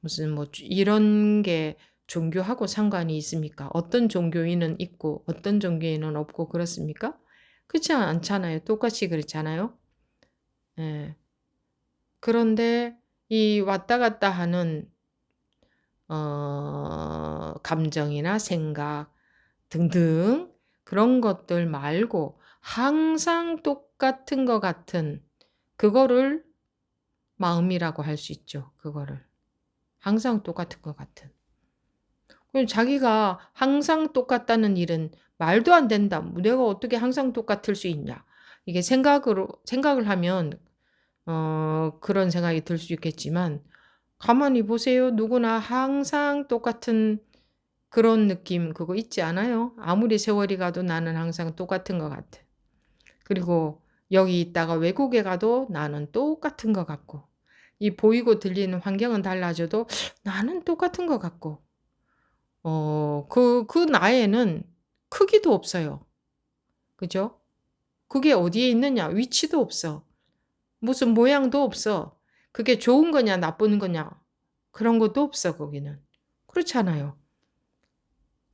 무슨 뭐 이런 게 종교하고 상관이 있습니까? 어떤 종교인은 있고 어떤 종교인은 없고 그렇습니까? 그렇지 않잖아요. 똑같이 그렇잖아요. 예. 그런데 이 왔다 갔다 하는 감정이나 생각 등등 그런 것들 말고 항상 똑같은 것 같은 그거를 마음이라고 할 수 있죠. 그거를. 항상 똑같은 것 같은. 그럼 자기가 항상 똑같다는 일은 말도 안 된다. 내가 어떻게 항상 똑같을 수 있냐. 이게 생각을 하면 그런 생각이 들 수 있겠지만 가만히 보세요. 누구나 항상 똑같은 그런 느낌 그거 있지 않아요? 아무리 세월이 가도 나는 항상 똑같은 것 같아. 그리고 여기 있다가 외국에 가도 나는 똑같은 것 같고 이 보이고 들리는 환경은 달라져도 나는 똑같은 것 같고 그 나에는 크기도 없어요. 그죠? 그게 어디에 있느냐? 위치도 없어. 무슨 모양도 없어. 그게 좋은 거냐 나쁜 거냐 그런 것도 없어 거기는. 그렇잖아요.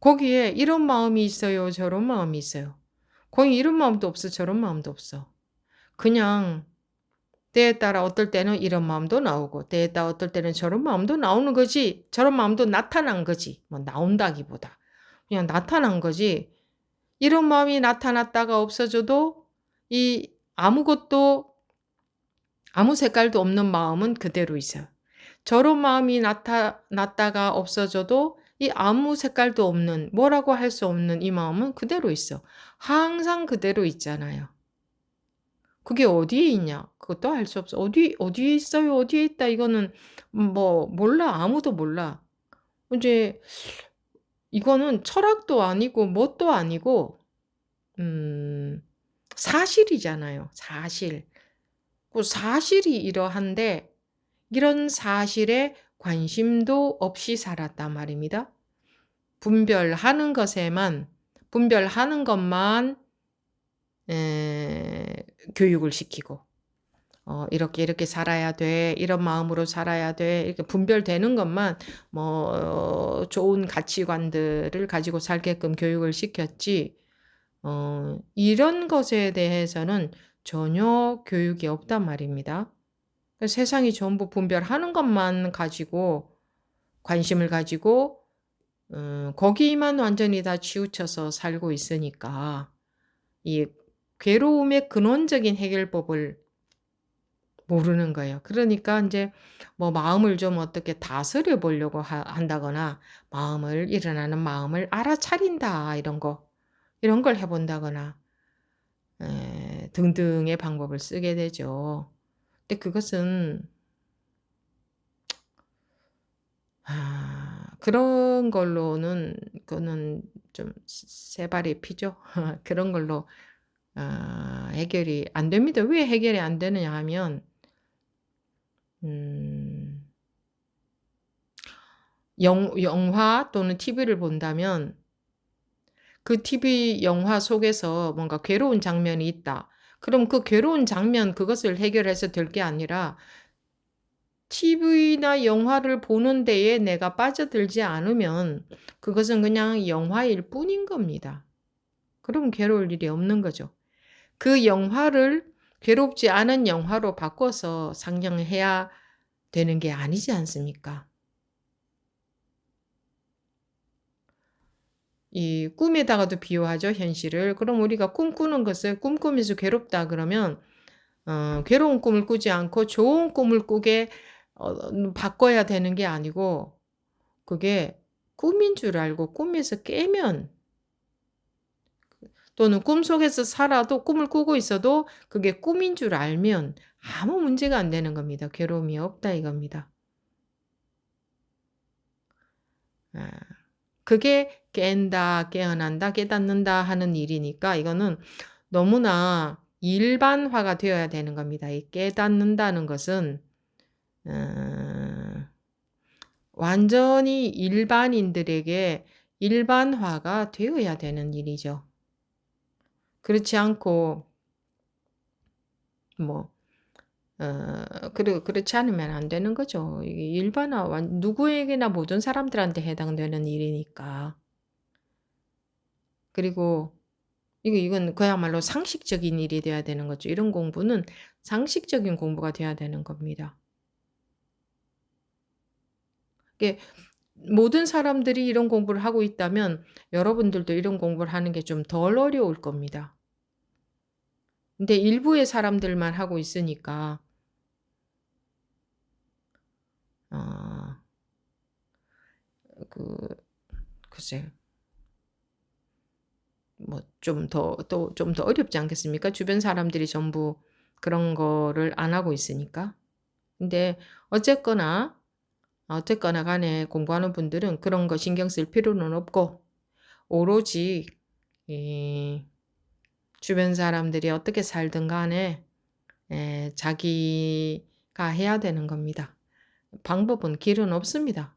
거기에 이런 마음이 있어요. 저런 마음이 있어요. 거기 이런 마음도 없어. 저런 마음도 없어. 그냥 때에 따라 어떨 때는 이런 마음도 나오고 때에 따라 어떨 때는 저런 마음도 나오는 거지. 저런 마음도 나타난 거지. 뭐 나온다기보다. 그냥 나타난 거지. 이런 마음이 나타났다가 없어져도 이 아무것도 아무 색깔도 없는 마음은 그대로 있어요. 저런 마음이 나타났다가 없어져도 이 아무 색깔도 없는 뭐라고 할 수 없는 이 마음은 그대로 있어. 항상 그대로 있잖아요. 그게 어디에 있냐? 그것도 알 수 없어. 어디에 있어요? 어디에 있다. 이거는 뭐 몰라. 아무도 몰라. 이제 이거는 철학도 아니고 뭣도 아니고 사실이잖아요. 사실. 그 사실이 이러한데 이런 사실에 관심도 없이 살았단 말입니다. 분별하는 것만 에, 교육을 시키고 이렇게 이렇게 살아야 돼. 이런 마음으로 살아야 돼. 이렇게 분별되는 것만 뭐 좋은 가치관들을 가지고 살게끔 교육을 시켰지. 이런 것에 대해서는 전혀 교육이 없단 말입니다. 세상이 전부 분별하는 것만 가지고 관심을 가지고 거기만 완전히 다 치우쳐서 살고 있으니까 이 괴로움의 근원적인 해결법을 모르는 거예요. 그러니까 인제 뭐 마음을 좀 어떻게 다스려 보려고 한다거나 일어나는 마음을 알아차린다 이런 걸 해 본다거나 등등의 방법을 쓰게 되죠. 근데 그것은 그런 걸로는 그거는 좀 새 발의 피죠. 그런 걸로 해결이 안 됩니다. 왜 해결이 안 되느냐 하면 음 영화 또는 TV를 본다면 그 TV 영화 속에서 뭔가 괴로운 장면이 있다. 그럼 그 괴로운 장면 그것을 해결해서 될 게 아니라 TV나 영화를 보는 데에 내가 빠져들지 않으면 그것은 그냥 영화일 뿐인 겁니다. 그럼 괴로울 일이 없는 거죠. 그 영화를 괴롭지 않은 영화로 바꿔서 상영해야 되는 게 아니지 않습니까? 이 꿈에다가도 비유하죠, 현실을. 그럼 우리가 꿈꾸는 것을 꿈꾸면서 괴롭다 그러면 괴로운 꿈을 꾸지 않고 좋은 꿈을 꾸게 바꿔야 되는 게 아니고 그게 꿈인 줄 알고 꿈에서 깨면 또는 꿈속에서 살아도 꿈을 꾸고 있어도 그게 꿈인 줄 알면 아무 문제가 안 되는 겁니다. 괴로움이 없다 이겁니다. 아. 그게 깬다, 깨어난다, 깨닫는다 하는 일이니까 이거는 너무나 일반화가 되어야 되는 겁니다. 이 깨닫는다는 것은 어 완전히 일반인들에게 일반화가 되어야 되는 일이죠. 그렇지 않고 뭐 그렇지 않으면 안 되는 거죠. 이게 일반화 누구에게나 모든 사람들한테 해당되는 일이니까. 그리고 이건 그야말로 상식적인 일이 돼야 되는 거죠. 이런 공부는 상식적인 공부가 돼야 되는 겁니다. 이게 모든 사람들이 이런 공부를 하고 있다면 여러분들도 이런 공부를 하는 게 좀 덜 어려울 겁니다. 근데 일부의 사람들만 하고 있으니까 어 그 글쎄요. 뭐 좀 더 어렵지 않겠습니까? 주변 사람들이 전부 그런 거를 안 하고 있으니까. 근데 어쨌거나 어쨌거나 간에 공부하는 분들은 그런 거 신경 쓸 필요는 없고 오로지 이 주변 사람들이 어떻게 살든 간에 자기가 해야 되는 겁니다. 방법은 길은 없습니다.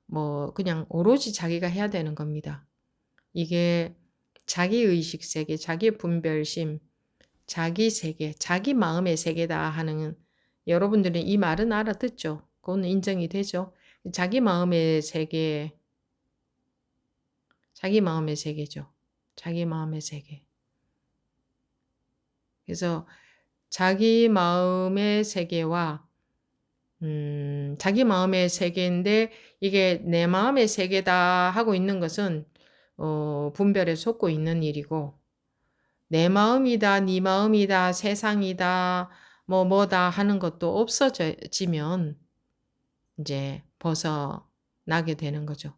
뭐 그냥 오로지 자기가 해야 되는 겁니다. 이게 자기 의식 세계, 자기 분별심, 자기 세계, 자기 마음의 세계다 하는 여러분들은 이 말은 알아듣죠. 그거는 인정이 되죠. 자기 마음의 세계, 자기 마음의 세계죠. 자기 마음의 세계. 그래서 자기 마음의 세계와 자기 마음의 세계인데 이게 내 마음의 세계다 하고 있는 것은 분별에 속고 있는 일이고 내 마음이다, 네 마음이다, 세상이다, 뭐다 하는 것도 없어지면 이제 벗어나게 되는 거죠.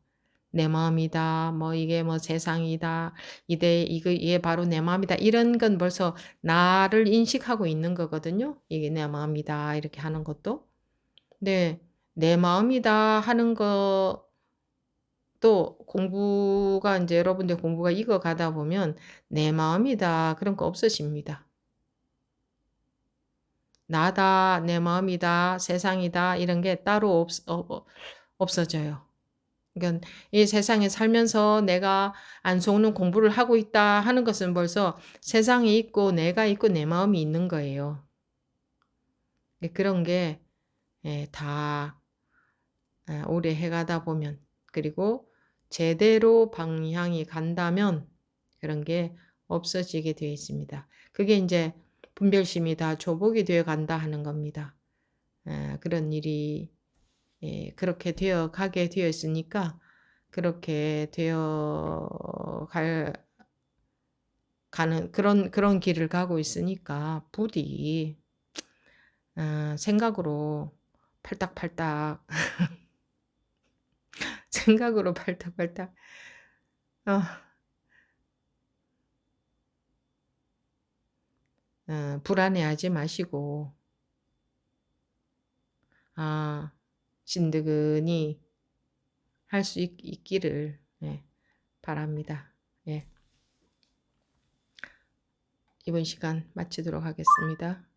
내 마음이다, 뭐 이게 뭐 세상이다, 이게 바로 내 마음이다. 이런 건 벌써 나를 인식하고 있는 거거든요. 이게 내 마음이다, 이렇게 하는 것도. 네, 내 마음이다 하는 것도 공부가 이제 여러분들 공부가 익어가다 보면 내 마음이다 그런 거 없어집니다. 나다, 내 마음이다, 세상이다 이런 게 따로 없어져요. 그러니까 이 세상에 살면서 내가 안 속는 공부를 하고 있다 하는 것은 벌써 세상이 있고 내가 있고 내 마음이 있는 거예요. 그런 게 다 오래 해가다 보면, 그리고 제대로 방향이 간다면 그런 게 없어지게 되어 있습니다. 그게 이제 분별심이 다 조복이 되어 간다 하는 겁니다. 그런 일이 그렇게 되어 가게 되어 있으니까, 그렇게 되어 가는 그런 길을 가고 있으니까 부디 생각으로 팔딱팔딱 생각으로 팔딱팔딱 어, 불안해하지 마시고 진드근히 할 수 있기를 바랍니다. 예. 이번 시간 마치도록 하겠습니다.